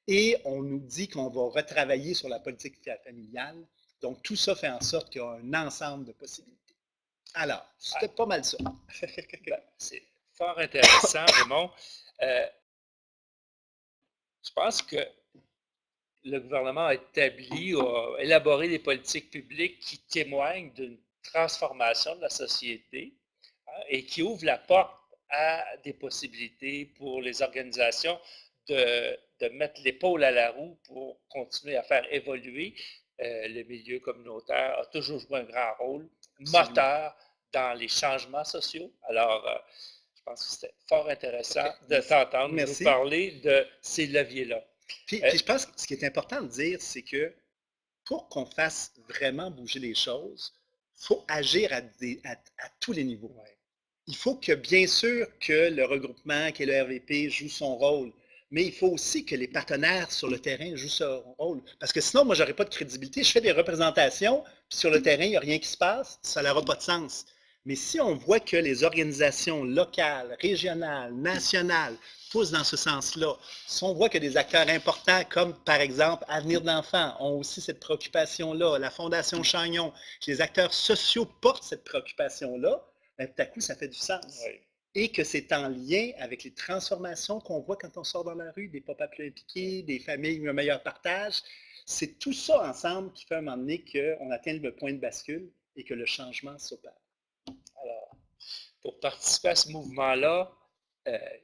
Et on nous dit qu'on va retravailler sur la politique familiale. Donc, tout ça fait en sorte qu'il y a un ensemble de possibilités. Alors, c'était pas mal ça. C'est fort intéressant, Raymond. Je pense que le gouvernement a établi, a élaboré des politiques publiques qui témoignent d'une transformation de la société, hein, et qui ouvre la porte à des possibilités pour les organisations de mettre l'épaule à la roue pour continuer à faire évoluer. Le milieu communautaire a toujours joué un grand rôle, Absolument. moteur dans les changements sociaux. Alors, je pense que c'était fort intéressant de Merci. t'entendre nous Merci. parler de ces leviers-là. Puis Euh, je pense que ce qui est important de dire, c'est que pour qu'on fasse vraiment bouger les choses, il faut agir à tous les niveaux. ouais, Il faut que, bien sûr, que le regroupement, qui est le RVP, joue son rôle, mais il faut aussi que les partenaires sur le terrain jouent son rôle. Parce que sinon, moi, je n'aurais pas de crédibilité. Je fais des représentations, puis sur le terrain, il n'y a rien qui se passe, ça n'aura pas de sens. Mais si on voit que les organisations locales, régionales, nationales poussent dans ce sens-là, si on voit que des acteurs importants, comme par exemple Avenir d'enfants, ont aussi cette préoccupation-là, la Fondation Chagnon, que les acteurs sociaux portent cette préoccupation-là, ben, tout à coup, ça fait du sens. ouais. Et que c'est en lien avec les transformations qu'on voit quand on sort dans la rue, des papas plus impliqués, des familles, un meilleur partage. C'est tout ça ensemble qui fait à un moment donné qu'on atteint le point de bascule et que le changement s'opère. Alors, pour participer à ce mouvement-là,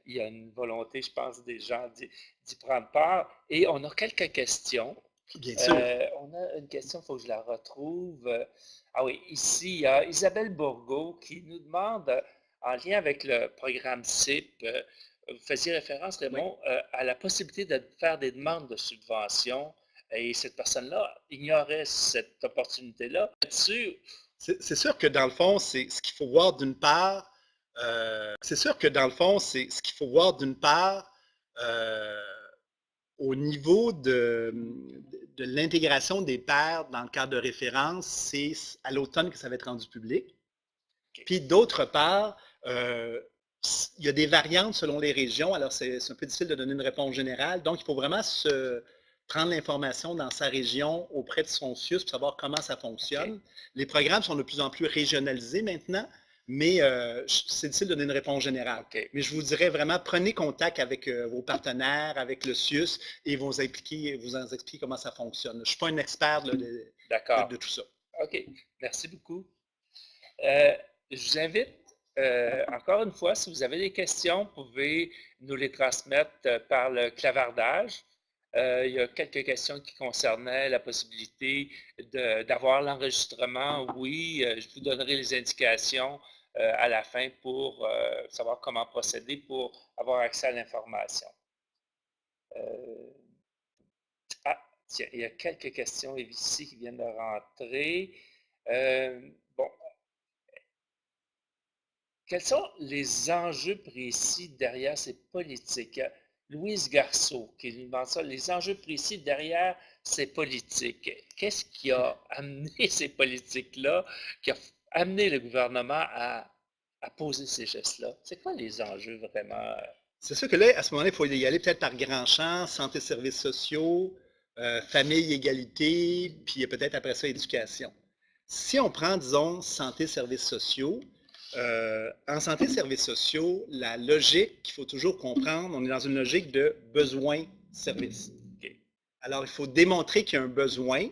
il y a une volonté, je pense, des gens d'y prendre part. Et on a quelques questions. Bien sûr. On a une question, il faut que je la retrouve. Ah oui, ici, il y a Isabelle Bourgault qui nous demande, en lien avec le programme CIP, vous faisiez référence, Oui. Raymond, à la possibilité de faire des demandes de subventions. Et cette personne-là ignorait cette opportunité-là. Là-dessus, C'est sûr que dans le fond, c'est ce qu'il faut voir d'une part. C'est sûr que dans le fond, c'est ce qu'il faut voir d'une part au niveau de l'intégration des pairs dans le cadre de référence, c'est à l'automne que ça va être rendu public. OK. Puis d'autre part, il y a des variantes selon les régions, alors c'est un peu difficile de donner une réponse générale. Donc, il faut vraiment prendre l'information dans sa région auprès de son CIUS pour savoir comment ça fonctionne. OK. Les programmes sont de plus en plus régionalisés maintenant, mais c'est difficile de donner une réponse générale. OK. Mais je vous dirais vraiment, prenez contact avec vos partenaires, avec le CIUS, et vous en expliquer comment ça fonctionne. Je ne suis pas un expert là, D'accord. de tout ça. OK. Merci beaucoup. Je vous invite, encore une fois, si vous avez des questions, vous pouvez nous les transmettre par le clavardage. Il y a quelques questions qui concernaient la possibilité d'avoir l'enregistrement. Oui, je vous donnerai les indications à la fin pour savoir comment procéder pour avoir accès à l'information. Ah, tiens, il y a quelques questions ici qui viennent de rentrer. Bon, quels sont les enjeux précis derrière ces politiques? Louise Garceau qui nous demande ça, les enjeux précis derrière ces politiques. Qu'est-ce qui a amené ces politiques-là, qui a amené le gouvernement à poser ces gestes-là? C'est quoi les enjeux vraiment? C'est sûr que là, à ce moment-là, il faut y aller peut-être par grands champs, santé, services sociaux, famille, égalité, puis peut-être après ça, éducation. Si on prend, disons, santé, services sociaux, en santé, services sociaux, la logique qu'il faut toujours comprendre, on est dans une logique de besoin-service. OK. Alors, il faut démontrer qu'il y a un besoin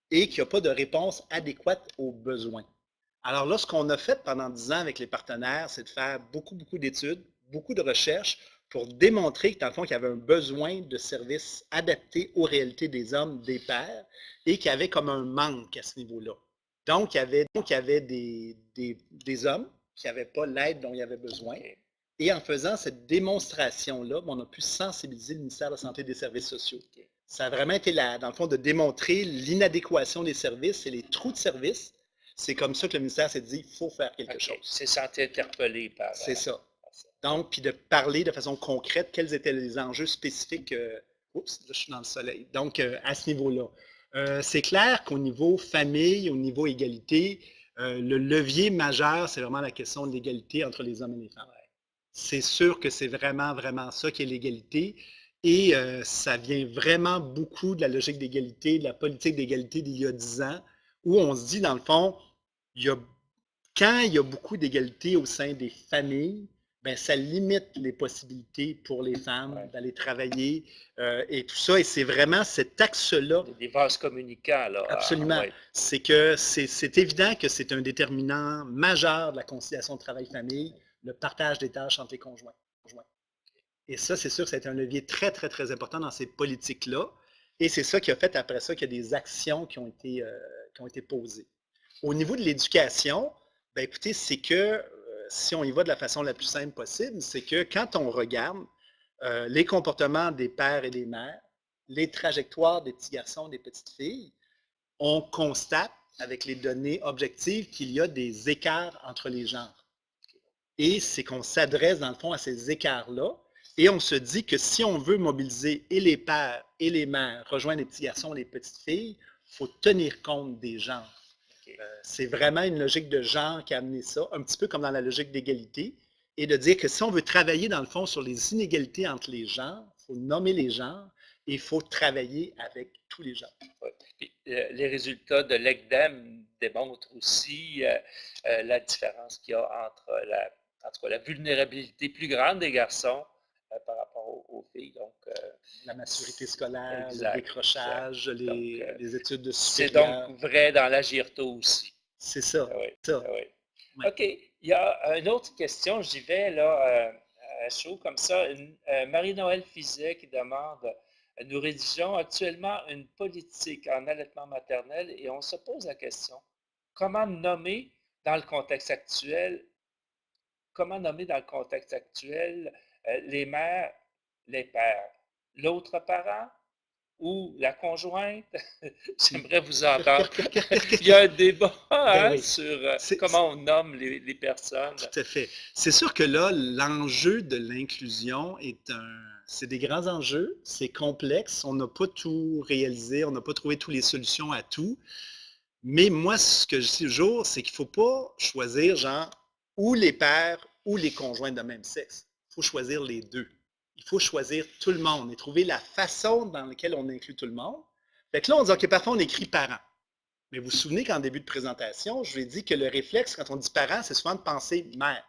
et qu'il n'y a pas de réponse adéquate aux besoins. Alors là, ce qu'on a fait pendant 10 ans avec les partenaires, c'est de faire beaucoup, beaucoup d'études, beaucoup de recherches pour démontrer que, dans le fond, qu'il y avait un besoin de services adaptés aux réalités des hommes, des pères, et qu'il y avait comme un manque à ce niveau-là. Donc, il y avait des hommes qui n'avaient pas l'aide dont il y avait besoin. OK. Et en faisant cette démonstration-là, on a pu sensibiliser le ministère de la Santé et des Services sociaux. OK. Ça a vraiment été, dans le fond, de démontrer l'inadéquation des services et les trous de services. C'est comme ça que le ministère s'est dit, il faut faire quelque OK. chose. C'est senti interpellé par C'est ça. ça. Donc, puis de parler de façon concrète quels étaient les enjeux spécifiques. Oups, là, je suis dans le soleil. Donc, à ce niveau-là. C'est clair qu'au niveau famille, au niveau égalité, le levier majeur, c'est vraiment la question de l'égalité entre les hommes et les femmes. Ouais. C'est sûr que c'est vraiment, vraiment ça qui est l'égalité. Et ça vient vraiment beaucoup de la logique d'égalité, de la politique d'égalité d'il y a 10 ans, où on se dit, dans le fond, quand il y a beaucoup d'égalité au sein des familles, ben, ça limite les possibilités pour les femmes Ouais. d'aller travailler et tout ça. Et c'est vraiment cet axe-là, Des vases communicants, là. absolument. Ouais. C'est que c'est évident que c'est un déterminant majeur de la conciliation travail-famille, le partage des tâches entre les conjoints. Et ça, c'est sûr que ça a été un levier très, très, très important dans ces politiques-là. Et c'est ça qui a fait après ça qu'il y a des actions qui ont été posées. Au niveau de l'éducation, ben écoutez, c'est que si on y va de la façon la plus simple possible, c'est que quand on regarde les comportements des pères et des mères, les trajectoires des petits garçons et des petites filles, on constate avec les données objectives qu'il y a des écarts entre les genres. Et c'est qu'on s'adresse dans le fond à ces écarts-là et on se dit que si on veut mobiliser et les pères et les mères, rejoindre les petits garçons et les petites filles, il faut tenir compte des genres. C'est vraiment une logique de genre qui a amené ça, un petit peu comme dans la logique d'égalité, et de dire que si on veut travailler dans le fond sur les inégalités entre les genres, il faut nommer les genres et il faut travailler avec tous les genres. Ouais. Puis, les résultats de l'ECDEM démontrent aussi la différence qu'il y a entre en tout cas, la vulnérabilité plus grande des garçons par rapport aux filles. Donc, La maturité scolaire, le exact. décrochage, Donc, les études de c'est supérieur. donc vrai dans l'agirto aussi. C'est ça. Oui, ça. oui. Ouais. OK. Il y a une autre question, j'y vais là, à chaud comme ça. Marie-Noël Fizet qui demande nous rédigeons actuellement une politique en allaitement maternel et on se pose la question comment nommer dans le contexte actuel, les mères, les pères, l'autre parent ou la conjointe? J'aimerais vous entendre. Il y a un débat Ben oui. sur C'est- comment on nomme les personnes. Tout à fait. C'est sûr que là, l'enjeu de l'inclusion c'est des grands enjeux, c'est complexe, on n'a pas tout réalisé, on n'a pas trouvé toutes les solutions à tout. Mais moi, ce que je dis toujours, c'est qu'il ne faut pas choisir, genre, ou les pères ou les conjoints de même sexe. Il faut choisir les deux. Il faut choisir tout le monde et trouver la façon dans laquelle on inclut tout le monde. Fait que là, on dit, OK, parfois, on écrit parents. Mais vous vous souvenez qu'en début de présentation, je vous ai dit que le réflexe, quand on dit parent, c'est souvent de penser mère.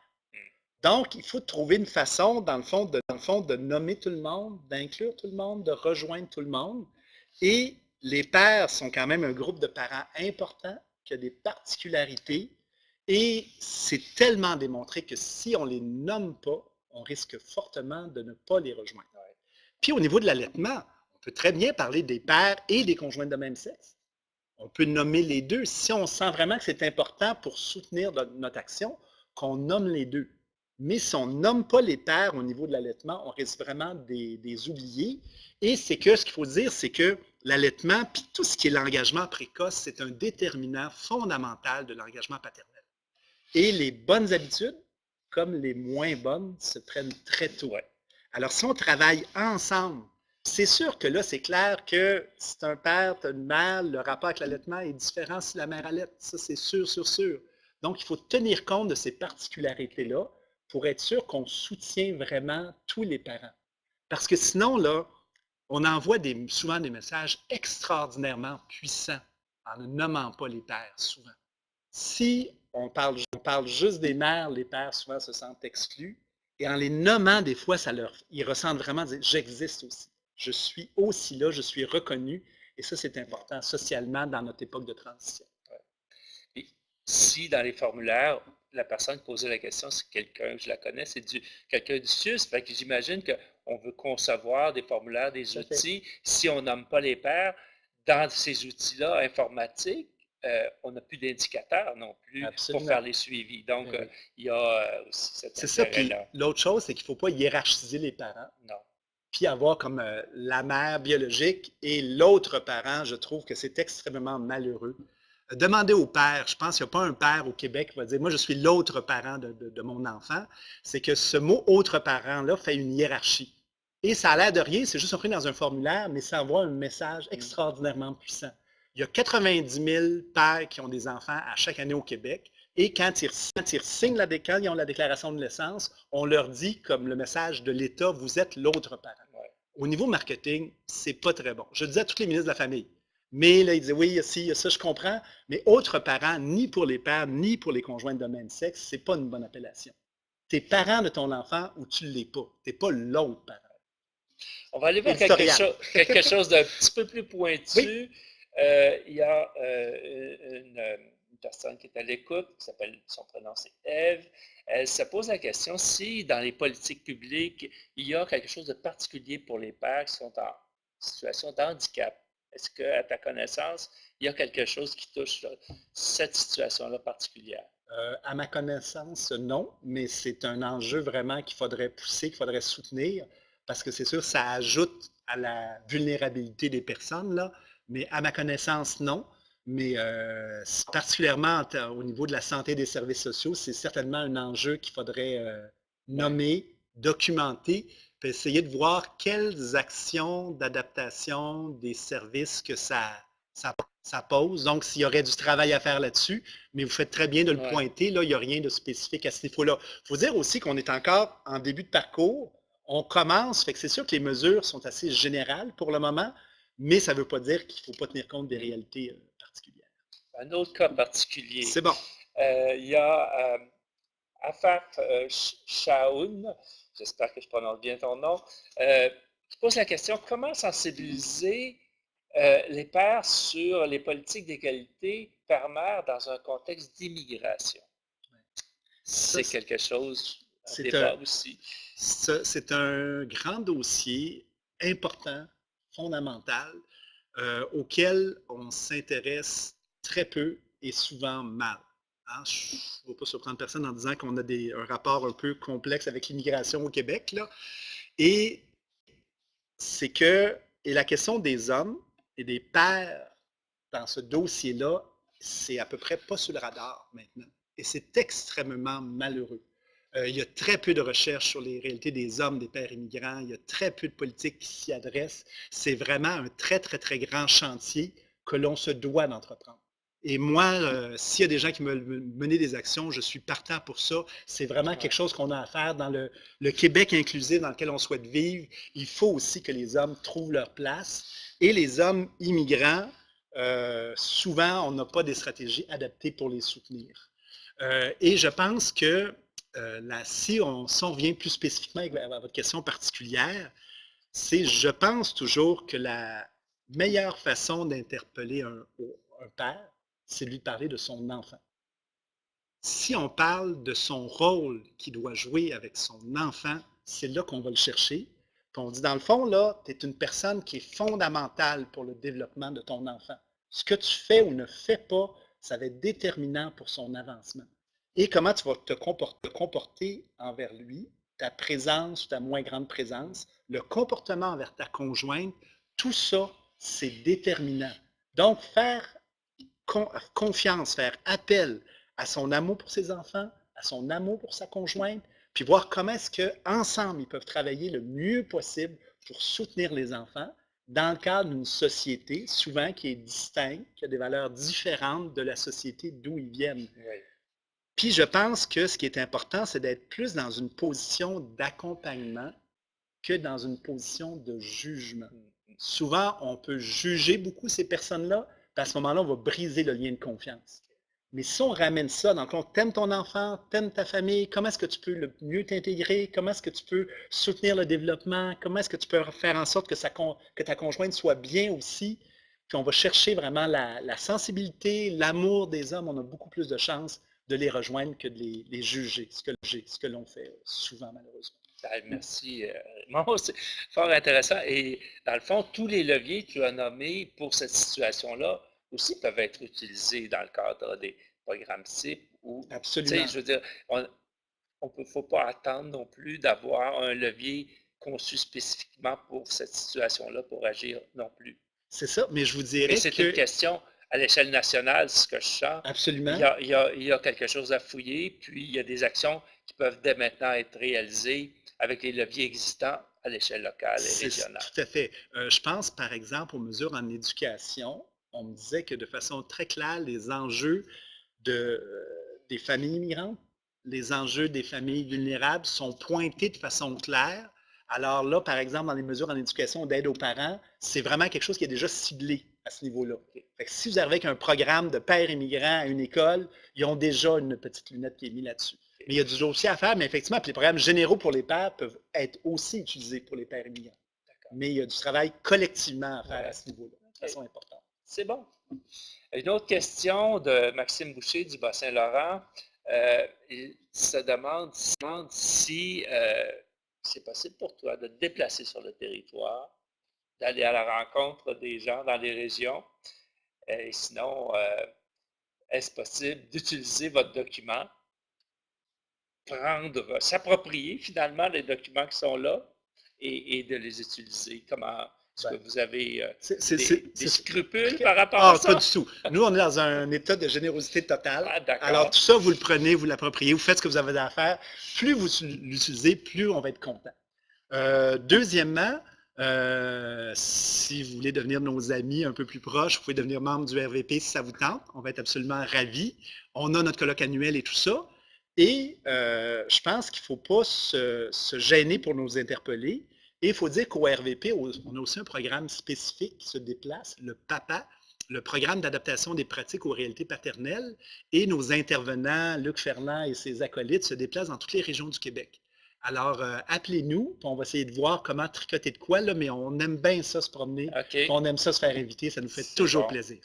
Donc, il faut trouver une façon, dans le fond, de nommer tout le monde, d'inclure tout le monde, de rejoindre tout le monde. Et les pères sont quand même un groupe de parents important, qui a des particularités. Et c'est tellement démontré que si on ne les nomme pas, on risque fortement de ne pas les rejoindre. Puis au niveau de l'allaitement, on peut très bien parler des pères et des conjoints de même sexe. On peut nommer les deux. Si on sent vraiment que c'est important pour soutenir notre action, qu'on nomme les deux. Mais si on ne nomme pas les pères au niveau de l'allaitement, on risque vraiment des oubliés. Et c'est que ce qu'il faut dire, c'est que l'allaitement, puis tout ce qui est l'engagement précoce, c'est un déterminant fondamental de l'engagement paternel. Et les bonnes habitudes, comme les moins bonnes, se prennent très tôt. Ouais. Alors, si on travaille ensemble, c'est sûr que là, c'est clair que si tu as un père, tu as une mère, le rapport avec l'allaitement est différent si la mère allaite. Ça, c'est sûr, sûr, sûr. Donc, il faut tenir compte de ces particularités-là pour être sûr qu'on soutient vraiment tous les parents. Parce que sinon, là, on envoie souvent des messages extraordinairement puissants en ne nommant pas les pères, souvent. Si on parle juste des mères, les pères souvent se sentent exclus. Et en les nommant, des fois, ils ressentent vraiment dire j'existe aussi. Je suis aussi là, je suis reconnu. Et ça, c'est important socialement dans notre époque de transition. Puis, si dans les formulaires, la personne qui posait la question, c'est quelqu'un, je la connais, c'est quelqu'un du CIUS, fait que j'imagine qu'on veut concevoir des formulaires, des outils. Si on nomme pas les pères, dans ces outils-là informatiques, on n'a plus d'indicateurs non plus Absolument. pour faire les suivis. Donc, Oui. il y a aussi cet C'est ça. Puis intérêt-là. l'autre chose, c'est qu'il ne faut pas hiérarchiser les parents. Non. Puis avoir comme la mère biologique et l'autre parent, je trouve que c'est extrêmement malheureux. Demandez au père, je pense qu'il n'y a pas un père au Québec qui va dire « moi, je suis l'autre parent de mon enfant », c'est que ce mot « autre parent » fait une hiérarchie. Et ça a l'air de rien, c'est juste imprimé dans un formulaire, mais ça envoie un message extraordinairement puissant. Il y a 90 000 pères qui ont des enfants à chaque année au Québec, et quand ils signent quand ils ont la déclaration de naissance, on leur dit, comme le message de l'État, vous êtes l'autre parent. Ouais. Au niveau marketing, c'est pas très bon. Je le disais à tous les ministres de la famille. Mais là, ils disaient, oui, il y a ci, il y a ça, je comprends. Mais autre parent, ni pour les pères, ni pour les conjoints de même sexe, c'est pas une bonne appellation. Tu es parent de ton enfant ou tu ne l'es pas. Tu n'es pas l'autre parent. On va aller vers Éditorial. quelque chose d'un petit peu plus Oui, pointu. Il y a une personne qui est à l'écoute, qui s'appelle, son prénom c'est Ève. Elle se pose la question si dans les politiques publiques, il y a quelque chose de particulier pour les pères qui sont en situation de handicap. Est-ce qu'à ta connaissance, il y a quelque chose qui touche cette situation-là particulière? À ma connaissance, non, mais c'est un enjeu vraiment qu'il faudrait pousser, qu'il faudrait soutenir, parce que c'est sûr, ça ajoute à la vulnérabilité des personnes, là, mais à ma connaissance, non. Mais particulièrement au niveau de la santé des services sociaux, c'est certainement un enjeu qu'il faudrait Oui, nommer, documenter, puis essayer de voir quelles actions d'adaptation des services que ça pose. Donc, s'il y aurait du travail à faire là-dessus, mais vous faites très bien de le oui. pointer, là, il n'y a rien de spécifique à ce niveau-là. Il faut dire aussi qu'on est encore en début de parcours. On commence, fait que c'est sûr que les mesures sont assez générales pour le moment, mais ça ne veut pas dire qu'il ne faut pas tenir compte des réalités particulières. Un autre cas particulier. C'est bon. Il y a Afaf Shaoun, j'espère que je prononce bien ton nom, qui pose la question comment sensibiliser les pères sur les politiques d'égalité père-mère dans un contexte d'immigration. Ça, C'est quelque chose à c'est un, débat aussi. c'est un grand dossier important, fondamental, auquel on s'intéresse très peu et souvent mal. Hein, je ne vais pas surprendre personne en disant qu'on a un rapport un peu complexe avec l'immigration au Québec, là. Et c'est que, et la question des hommes et des pères dans ce dossier-là, c'est à peu près pas sur le radar maintenant. Et c'est extrêmement malheureux. Il y a très peu de recherches sur les réalités des hommes, des pères immigrants. Il y a très peu de politiques qui s'y adressent. C'est vraiment un très, très, très grand chantier que l'on se doit d'entreprendre. Et moi, s'il y a des gens qui veulent mener des actions, je suis partant pour ça. C'est vraiment quelque Ouais. chose qu'on a à faire dans le Québec inclusif dans lequel on souhaite vivre. Il faut aussi que les hommes trouvent leur place. Et les hommes immigrants, souvent, on n'a pas des stratégies adaptées pour les soutenir. Et je pense que si on revient plus spécifiquement à votre question particulière, je pense toujours que la meilleure façon d'interpeller un père, c'est de lui parler de son enfant. Si on parle de son rôle qu'il doit jouer avec son enfant, c'est là qu'on va le chercher. Puis on dit, dans le fond, là, tu es une personne qui est fondamentale pour le développement de ton enfant. Ce que tu fais ou ne fais pas, ça va être déterminant pour son avancement. Et comment tu vas te comporter envers lui, ta présence ou ta moins grande présence, le comportement envers ta conjointe, tout ça, c'est déterminant. Donc, faire confiance, faire appel à son amour pour ses enfants, à son amour pour sa conjointe, puis voir comment est-ce qu'ensemble, ils peuvent travailler le mieux possible pour soutenir les enfants dans le cadre d'une société souvent qui est distincte, qui a des valeurs différentes de la société d'où ils viennent. Oui. Puis je pense que ce qui est important, c'est d'être plus dans une position d'accompagnement que dans une position de jugement. Souvent, on peut juger beaucoup ces personnes-là, puis à ce moment-là, on va briser le lien de confiance. Mais si on ramène ça, dans le fond, t'aimes ton enfant, t'aimes ta famille, comment est-ce que tu peux le mieux t'intégrer, comment est-ce que tu peux soutenir le développement, comment est-ce que tu peux faire en sorte que ta conjointe soit bien aussi, puis on va chercher vraiment la sensibilité, l'amour des hommes, on a beaucoup plus de chances de les rejoindre que de les juger, ce que l'on fait souvent malheureusement. Merci, Raymond. C'est fort intéressant. Et dans le fond, tous les leviers que tu as nommés pour cette situation-là aussi peuvent être utilisés dans le cadre des programmes CIP ou, tu sais, Absolument. je veux dire, on ne faut pas attendre non plus d'avoir un levier conçu spécifiquement pour cette situation-là pour agir non plus. C'est ça, mais je vous Mais dirais c'est une que question à l'échelle nationale, ce que je sens. absolument, Il y a quelque chose à fouiller, puis il y a des actions qui peuvent dès maintenant être réalisées avec les leviers existants à l'échelle locale et c'est régionale. tout à fait. Je pense par exemple aux mesures en éducation. On me disait que de façon très claire, les enjeux des familles immigrantes, les enjeux des familles vulnérables sont pointés de façon claire. Alors là, par exemple, dans les mesures en éducation d'aide aux parents, c'est vraiment quelque chose qui est déjà ciblé à ce niveau-là. Fait que si vous arrivez avec un programme de pères immigrants à une école, ils ont déjà une petite lunette qui est mise là-dessus. Mais il y a du dossier à faire, mais effectivement, puis les programmes généraux pour les pairs peuvent être aussi utilisés pour les pairs immigrants. Mais il y a du travail collectivement à faire à Ouais. ce niveau-là, de OK. façon importante. C'est bon. Une autre question de Maxime Boucher du Bas-Saint-Laurent. Il se demande si c'est possible pour toi de te déplacer sur le territoire, d'aller à la rencontre des gens dans les régions. Et sinon, est-ce possible d'utiliser votre document, s'approprier finalement les documents qui sont là et de les utiliser? Comment est-ce que Ben, vous avez des c'est scrupules par rapport à pas ça? du tout. Nous, on est dans un état de générosité totale. Ah, Alors, d'accord. tout ça, vous le prenez, vous l'appropriez, vous faites ce que vous avez à faire. Plus vous l'utilisez, plus on va être content. Deuxièmement, si vous voulez devenir nos amis un peu plus proches, vous pouvez devenir membre du RVP si ça vous tente. On va être absolument ravis. On a notre colloque annuel et tout ça. Et je pense qu'il ne faut pas se gêner pour nous interpeller. Et il faut dire qu'au RVP, on a aussi un programme spécifique qui se déplace, le PAPA, le programme d'adaptation des pratiques aux réalités paternelles. Et nos intervenants, Luc Ferland et ses acolytes, se déplacent dans toutes les régions du Québec. Alors, appelez-nous, puis on va essayer de voir comment tricoter de quoi, là, mais on aime bien ça se promener, puis OK. on aime ça se faire inviter, ça nous fait C'est toujours bon. plaisir.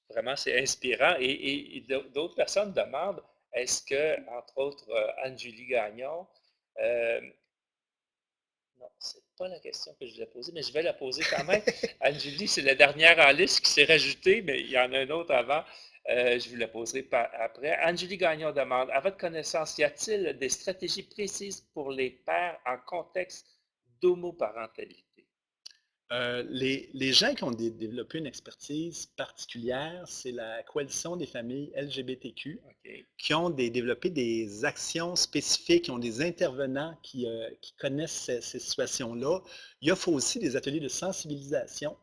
Vraiment, c'est inspirant. Et d'autres personnes demandent, est-ce que, entre autres, Anne-Julie Gagnon, euh, non, c'est pas la question que je voulais poser, mais je vais la poser quand même. Anne-Julie, c'est la dernière en liste qui s'est rajoutée, mais il y en a un autre avant. Je vous la poserai après. Anne-Julie Gagnon demande, à votre connaissance, y a-t-il des stratégies précises pour les pères en contexte d'homoparentalité? Les gens qui ont développé une expertise particulière, c'est la coalition des familles LGBTQ OK. qui ont développé des actions spécifiques, qui ont des intervenants qui connaissent ces situations-là. Il y a aussi des ateliers de sensibilisation,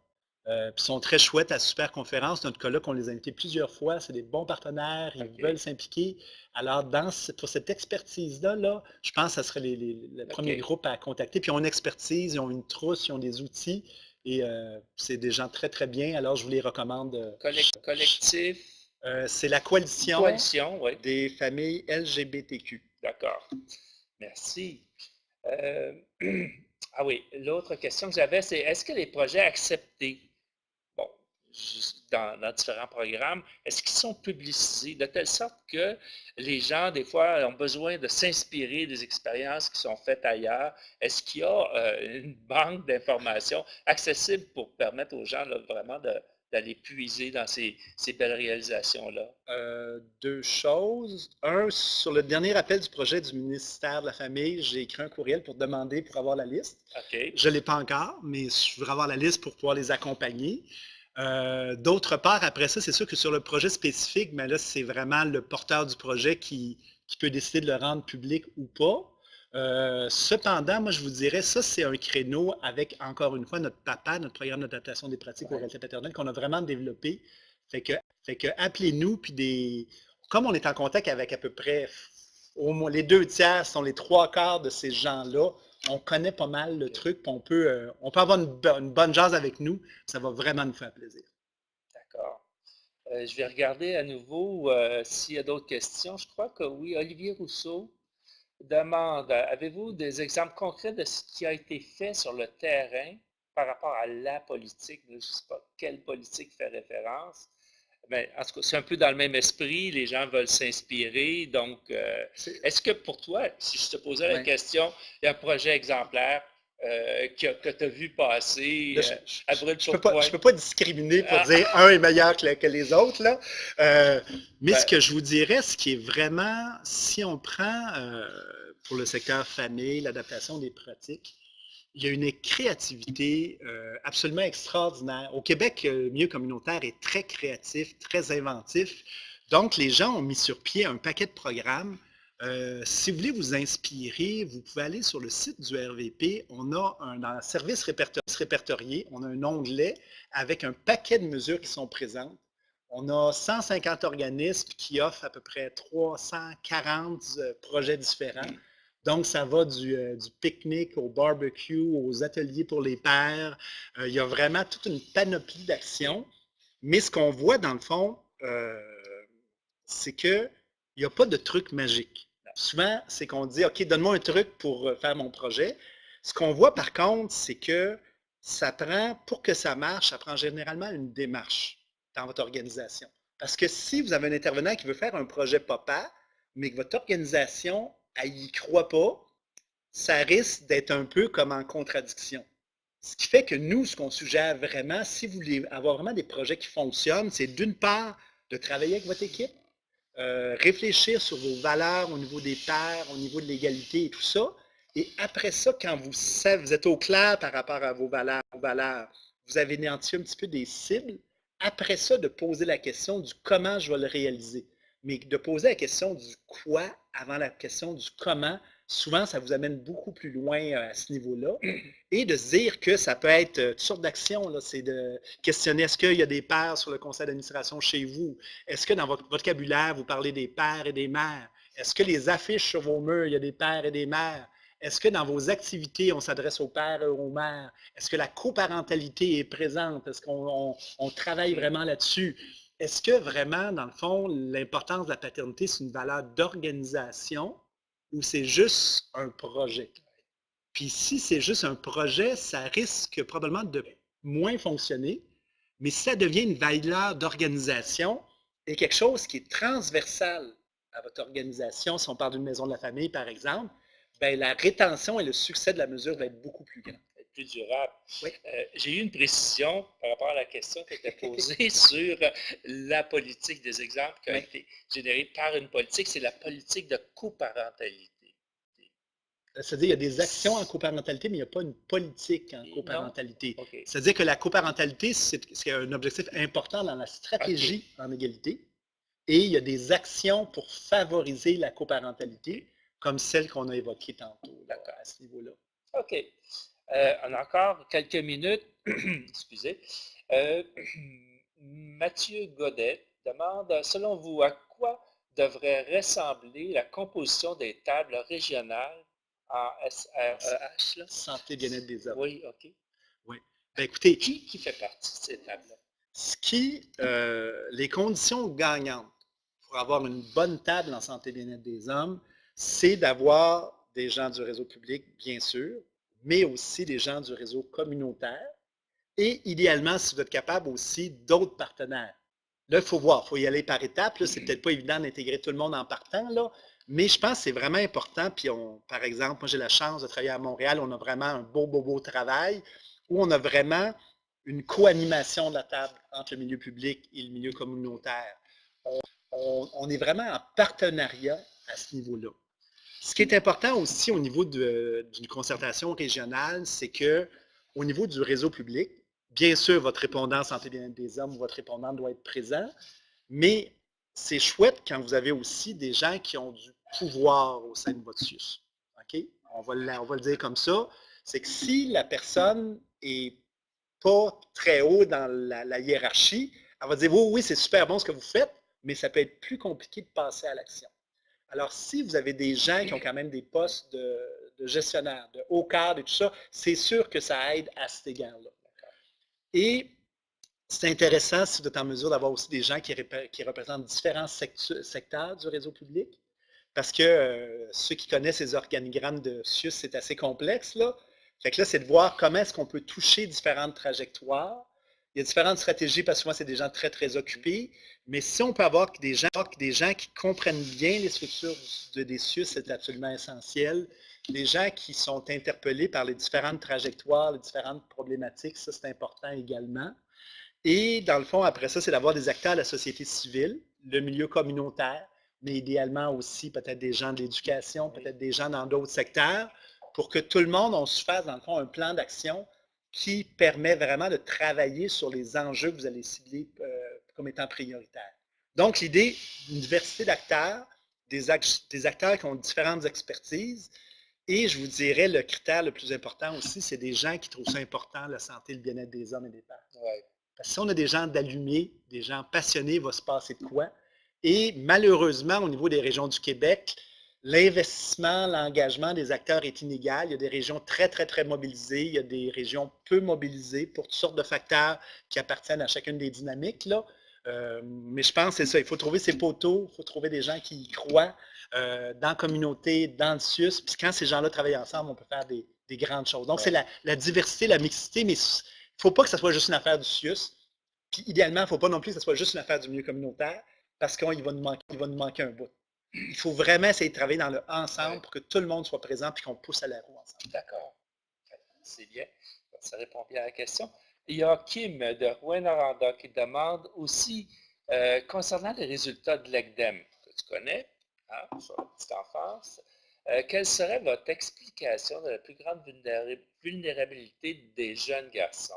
puis sont très chouettes à Super Conférence. Notre colloque, on les a invités plusieurs fois, c'est des bons partenaires, ils OK. veulent s'impliquer. Alors, pour cette expertise-là, là, je pense que ce serait le premier OK. groupe à contacter. Puis ils ont une expertise, ils ont une trousse, ils ont des outils, et c'est des gens très, très bien. Alors, je vous les recommande. Collectif, C'est la coalition coalition, oui. des familles LGBTQ. D'accord. Merci. Euh, ah oui, l'autre question que j'avais, c'est est-ce que les projets acceptés, bon, dans différents programmes, est-ce qu'ils sont publicisés de telle sorte que les gens, des fois, ont besoin de s'inspirer des expériences qui sont faites ailleurs? Est-ce qu'il y a une banque d'informations accessible pour permettre aux gens là, vraiment d'aller puiser dans ces belles réalisations-là? Deux choses. Un, sur le dernier appel du projet du ministère de la Famille, j'ai écrit un courriel pour demander pour avoir la liste. OK. Je ne l'ai pas encore, mais je voudrais avoir la liste pour pouvoir les accompagner. D'autre part, après ça, c'est sûr que sur le projet spécifique, mais là, c'est vraiment le porteur du projet qui peut décider de le rendre public ou pas. Cependant, moi, je vous dirais, ça, c'est un créneau avec, encore une fois, notre PAPA, notre programme d'adaptation des pratiques aux réalités paternelles, qu'on a vraiment développé. Fait que appelez-nous, puis comme on est en contact avec à peu près, au moins les 2 tiers sont les 3 quarts de ces gens-là, on connaît pas mal le truc, puis on peut avoir une bonne jase avec nous, ça va vraiment nous faire plaisir. D'accord. Je vais regarder à nouveau s'il y a d'autres questions. Je crois que oui. Olivier Rousseau demande, avez-vous des exemples concrets de ce qui a été fait sur le terrain par rapport à la politique? Je ne sais pas quelle politique fait référence. Mais en tout cas, c'est un peu dans le même esprit. Les gens veulent s'inspirer. Donc, est-ce que pour toi, si je te posais la question, il y a un projet exemplaire que tu as vu passer Là, à brûle je pour peux pas discriminer pour dire un est meilleur que les autres, là. Mais ce que je vous dirais, ce qui est vraiment, si on prend pour le secteur famille, l'adaptation des pratiques, il y a une créativité absolument extraordinaire. Au Québec, le milieu communautaire est très créatif, très inventif. Donc, les gens ont mis sur pied un paquet de programmes. Si vous voulez vous inspirer, vous pouvez aller sur le site du RVP. On a un service répertorié, on a un onglet avec un paquet de mesures qui sont présentes. On a 150 organismes qui offrent à peu près 340 projets différents. Donc, ça va du pique-nique au barbecue, aux ateliers pour les pères. Il y a vraiment toute une panoplie d'actions. Mais ce qu'on voit dans le fond, c'est qu'il Il n'y a pas de truc magique. Non. Souvent, c'est qu'on dit, OK, donne-moi un truc pour faire mon projet. Ce qu'on voit par contre, c'est que ça prend, pour que ça marche, ça prend généralement une démarche dans votre organisation. Parce que si vous avez un intervenant qui veut faire un projet papa, mais que votre organisation, elle n'y croit pas, ça risque d'être un peu comme en contradiction. Ce qui fait que nous, ce qu'on suggère vraiment, si vous voulez avoir vraiment des projets qui fonctionnent, c'est d'une part de travailler avec votre équipe, réfléchir sur vos valeurs au niveau des pairs, au niveau de l'égalité et tout ça. Et après ça, quand vous êtes au clair par rapport à vos valeurs, vous avez identifié un petit peu des cibles. Après ça, de poser la question du comment je vais le réaliser. Mais de poser la question du quoi avant la question du comment, souvent, ça vous amène beaucoup plus loin à ce niveau-là. Et de se dire que ça peut être toutes sortes d'actions. C'est de questionner est-ce qu'il y a des pairs sur le conseil d'administration chez vous? Est-ce que dans votre vocabulaire, vous parlez des pères et des mères? Est-ce que les affiches sur vos murs, il y a des pères et des mères? Est-ce que dans vos activités, on s'adresse aux pères et aux mères? Est-ce que la coparentalité est présente? Est-ce qu'on travaille vraiment là-dessus? Est-ce que vraiment, dans le fond, l'importance de la paternité, c'est une valeur d'organisation ou c'est juste un projet? Puis si c'est juste un projet, ça risque probablement de moins fonctionner, mais si ça devient une valeur d'organisation et quelque chose qui est transversal à votre organisation, si on parle d'une maison de la famille, par exemple, bien, la rétention et le succès de la mesure va être beaucoup plus grand. Plus durable. Oui. J'ai eu une précision par rapport à la question qui était posée sur la politique des exemples qui a été générée par une politique, c'est la politique de coparentalité. C'est-à-dire qu'il y a des actions en coparentalité, mais il n'y a pas une politique en coparentalité. Okay. C'est-à-dire que la coparentalité, c'est un objectif important dans la stratégie en égalité. Et il y a des actions pour favoriser la coparentalité, comme celle qu'on a évoquée tantôt là, à ce niveau-là. OK. On a encore quelques minutes. Excusez. Mathieu Godet demande, selon vous, à quoi devrait ressembler la composition des tables régionales en SREH? Santé bien-être des hommes. Oui, OK. Oui. Ben, écoutez, qui fait partie de ces tables-là? Les conditions gagnantes pour avoir une bonne table en santé bien-être des hommes, c'est d'avoir des gens du réseau public, bien sûr, mais aussi des gens du réseau communautaire et idéalement, si vous êtes capable aussi, d'autres partenaires. Là, il faut voir, il faut y aller par étapes. C'est peut-être pas évident d'intégrer tout le monde en partant, là, mais je pense que c'est vraiment important. Puis, par exemple, moi, j'ai la chance de travailler à Montréal. On a vraiment un beau travail où on a vraiment une co-animation de la table entre le milieu public et le milieu communautaire. On est vraiment en partenariat à ce niveau-là. Ce qui est important aussi au niveau d'une concertation régionale, c'est qu'au niveau du réseau public, bien sûr, votre répondant santé bien-être des hommes ou votre répondant doit être présent, mais c'est chouette quand vous avez aussi des gens qui ont du pouvoir au sein de votre SUS. OK? On va le dire comme ça. C'est que si la personne n'est pas très haut dans la hiérarchie, elle va dire oui, c'est super bon ce que vous faites, mais ça peut être plus compliqué de passer à l'action. Alors, si vous avez des gens qui ont quand même des postes de gestionnaire, de haut cadre et tout ça, c'est sûr que ça aide à cet égard-là. Et c'est intéressant si vous êtes en mesure d'avoir aussi des gens qui représentent différents secteurs du réseau public, parce que ceux qui connaissent les organigrammes de SUS, c'est assez complexe, là. Fait que là, c'est de voir comment est-ce qu'on peut toucher différentes trajectoires. Il y a différentes stratégies parce que souvent, c'est des gens très, très occupés. Mais si on peut avoir des gens qui comprennent bien les structures des SUS, c'est absolument essentiel. Des gens qui sont interpellés par les différentes trajectoires, les différentes problématiques, ça, c'est important également. Et dans le fond, après ça, c'est d'avoir des acteurs de la société civile, le milieu communautaire, mais idéalement aussi peut-être des gens de l'éducation, peut-être des gens dans d'autres secteurs, pour que tout le monde, on se fasse, dans le fond, un plan d'action qui permet vraiment de travailler sur les enjeux que vous allez cibler comme étant prioritaires. Donc, l'idée d'une diversité d'acteurs, des acteurs qui ont différentes expertises, et je vous dirais, le critère le plus important aussi, c'est des gens qui trouvent ça important, la santé et le bien-être des hommes et des femmes. Ouais. Parce que si on a des gens d'allumés, des gens passionnés, il va se passer de quoi? Et malheureusement, au niveau des régions du Québec, l'investissement, l'engagement des acteurs est inégal. Il y a des régions très, très, très mobilisées. Il y a des régions peu mobilisées pour toutes sortes de facteurs qui appartiennent à chacune des dynamiques, là. Mais je pense que c'est ça, il faut trouver ses poteaux, il faut trouver des gens qui y croient dans la communauté, dans le CIUS. Puis quand ces gens-là travaillent ensemble, on peut faire des grandes choses. Donc, c'est Ouais. la diversité, la mixité, mais il ne faut pas que ça soit juste une affaire du CIUS. Puis idéalement, il ne faut pas non plus que ce soit juste une affaire du milieu communautaire parce qu'il va nous manquer un bout. Il faut vraiment essayer de travailler dans le ensemble Ouais. pour que tout le monde soit présent et qu'on pousse à la roue ensemble. D'accord. C'est bien. Ça répond bien à la question. Il y a Kim de Rouyn-Noranda qui demande aussi concernant les résultats de l'ECDEM, que tu connais, hein, sur la petite enfance, quelle serait votre explication de la plus grande vulnérabilité des jeunes garçons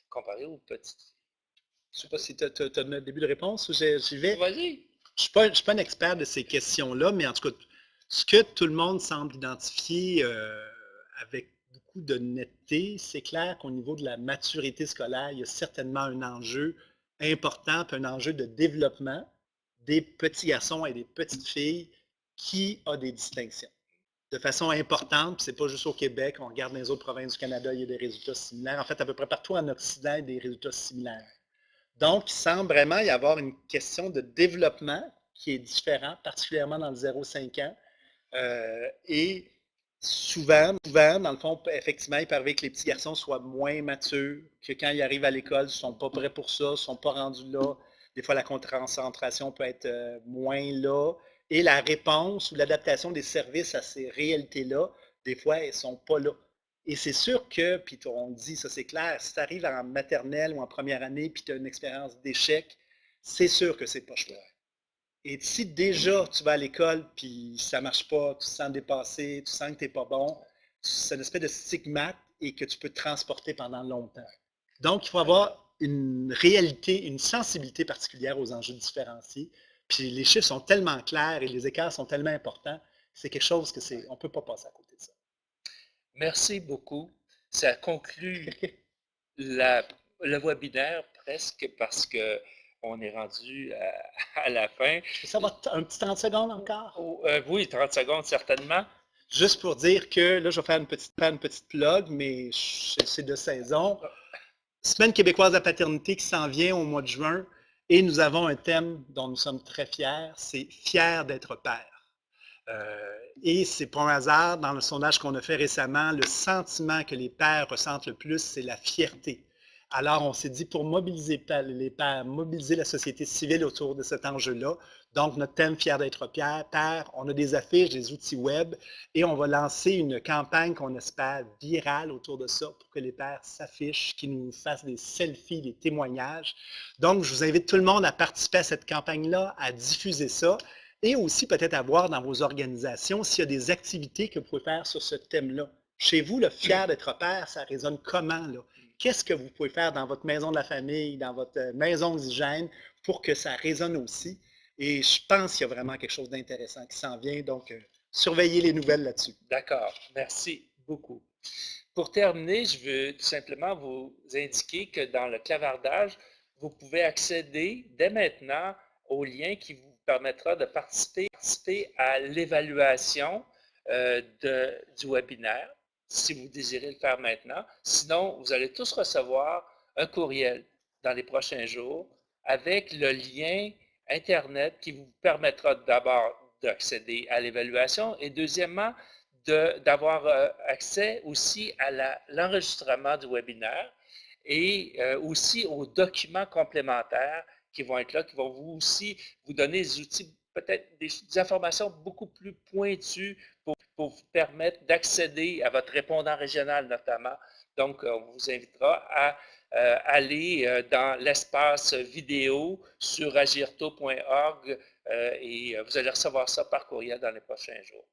comparé aux petites filles? Je ne sais pas si tu as un début de réponse ou j'y vais. Vas-y. Je ne suis pas un expert de ces questions-là, mais en tout cas, ce que tout le monde semble identifier avec beaucoup de netteté, c'est clair qu'au niveau de la maturité scolaire, il y a certainement un enjeu important, puis un enjeu de développement des petits garçons et des petites filles qui a des distinctions. De façon importante, puis c'est pas juste au Québec, on regarde dans les autres provinces du Canada, il y a des résultats similaires. En fait, à peu près partout en Occident, il y a des résultats similaires. Donc, il semble vraiment y avoir une question de développement qui est différent, particulièrement dans le 0-5 ans. Et dans le fond, effectivement, il peut arriver que les petits garçons soient moins matures, que quand ils arrivent à l'école, ils ne sont pas prêts pour ça, ils ne sont pas rendus là. Des fois, la concentration peut être moins là. Et la réponse ou l'adaptation des services à ces réalités-là, des fois, elles ne sont pas là. Et c'est sûr que, puis on dit, ça c'est clair, si tu arrives en maternelle ou en première année, puis tu as une expérience d'échec, c'est sûr que c'est pas chouette. Et si déjà tu vas à l'école, puis ça marche pas, tu te sens dépassé, tu sens que tu n'es pas bon, c'est une espèce de stigmate et que tu peux te transporter pendant longtemps. Donc, il faut avoir une réalité, une sensibilité particulière aux enjeux différenciés. Puis les chiffres sont tellement clairs et les écarts sont tellement importants, c'est quelque chose que on ne peut pas passer à côté de ça. Merci beaucoup. Ça conclut le webinaire presque parce que on est rendu à la fin. Ça va un petit 30 secondes encore? Oh, oui, 30 secondes certainement. Juste pour dire que là, je vais faire une petite plug, mais c'est de saison. Semaine québécoise de la paternité qui s'en vient au mois de juin et nous avons un thème dont nous sommes très fiers, c'est fier d'être père. Et c'est pas un hasard, dans le sondage qu'on a fait récemment, le sentiment que les pères ressentent le plus, c'est la fierté. Alors, on s'est dit, pour mobiliser les pères, mobiliser la société civile autour de cet enjeu-là, donc notre thème Fier d'être père, on a des affiches, des outils web, et on va lancer une campagne qu'on espère virale autour de ça pour que les pères s'affichent, qu'ils nous fassent des selfies, des témoignages. Donc, je vous invite tout le monde à participer à cette campagne-là, à diffuser ça, et aussi peut-être à voir dans vos organisations s'il y a des activités que vous pouvez faire sur ce thème-là. Chez vous, le fier d'être père, ça résonne comment, là? Qu'est-ce que vous pouvez faire dans votre maison de la famille, dans votre maison d'hygiène pour que ça résonne aussi? Et je pense qu'il y a vraiment quelque chose d'intéressant qui s'en vient, donc surveillez les nouvelles là-dessus. D'accord, merci beaucoup. Pour terminer, je veux tout simplement vous indiquer que dans le clavardage, vous pouvez accéder dès maintenant au lien qui vous permettra de participer à l'évaluation du webinaire, si vous désirez le faire maintenant. Sinon, vous allez tous recevoir un courriel dans les prochains jours avec le lien Internet qui vous permettra d'abord d'accéder à l'évaluation et deuxièmement, d'avoir accès aussi à l'enregistrement du webinaire et aussi aux documents complémentaires qui vont être là, qui vont vous aussi vous donner des outils, peut-être des informations beaucoup plus pointues pour vous permettre d'accéder à votre répondant régional notamment. Donc, on vous invitera à aller dans l'espace vidéo sur agirto.org et vous allez recevoir ça par courriel dans les prochains jours.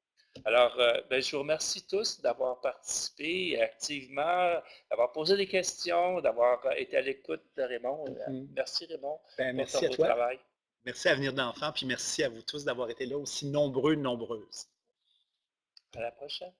Alors, je vous remercie tous d'avoir participé activement, d'avoir posé des questions, d'avoir été à l'écoute de Raymond. Merci Raymond pour Merci ton à beau toi. travail. Merci à Avenir d'enfants, puis merci à vous tous d'avoir été là aussi nombreux, nombreuses. À la prochaine.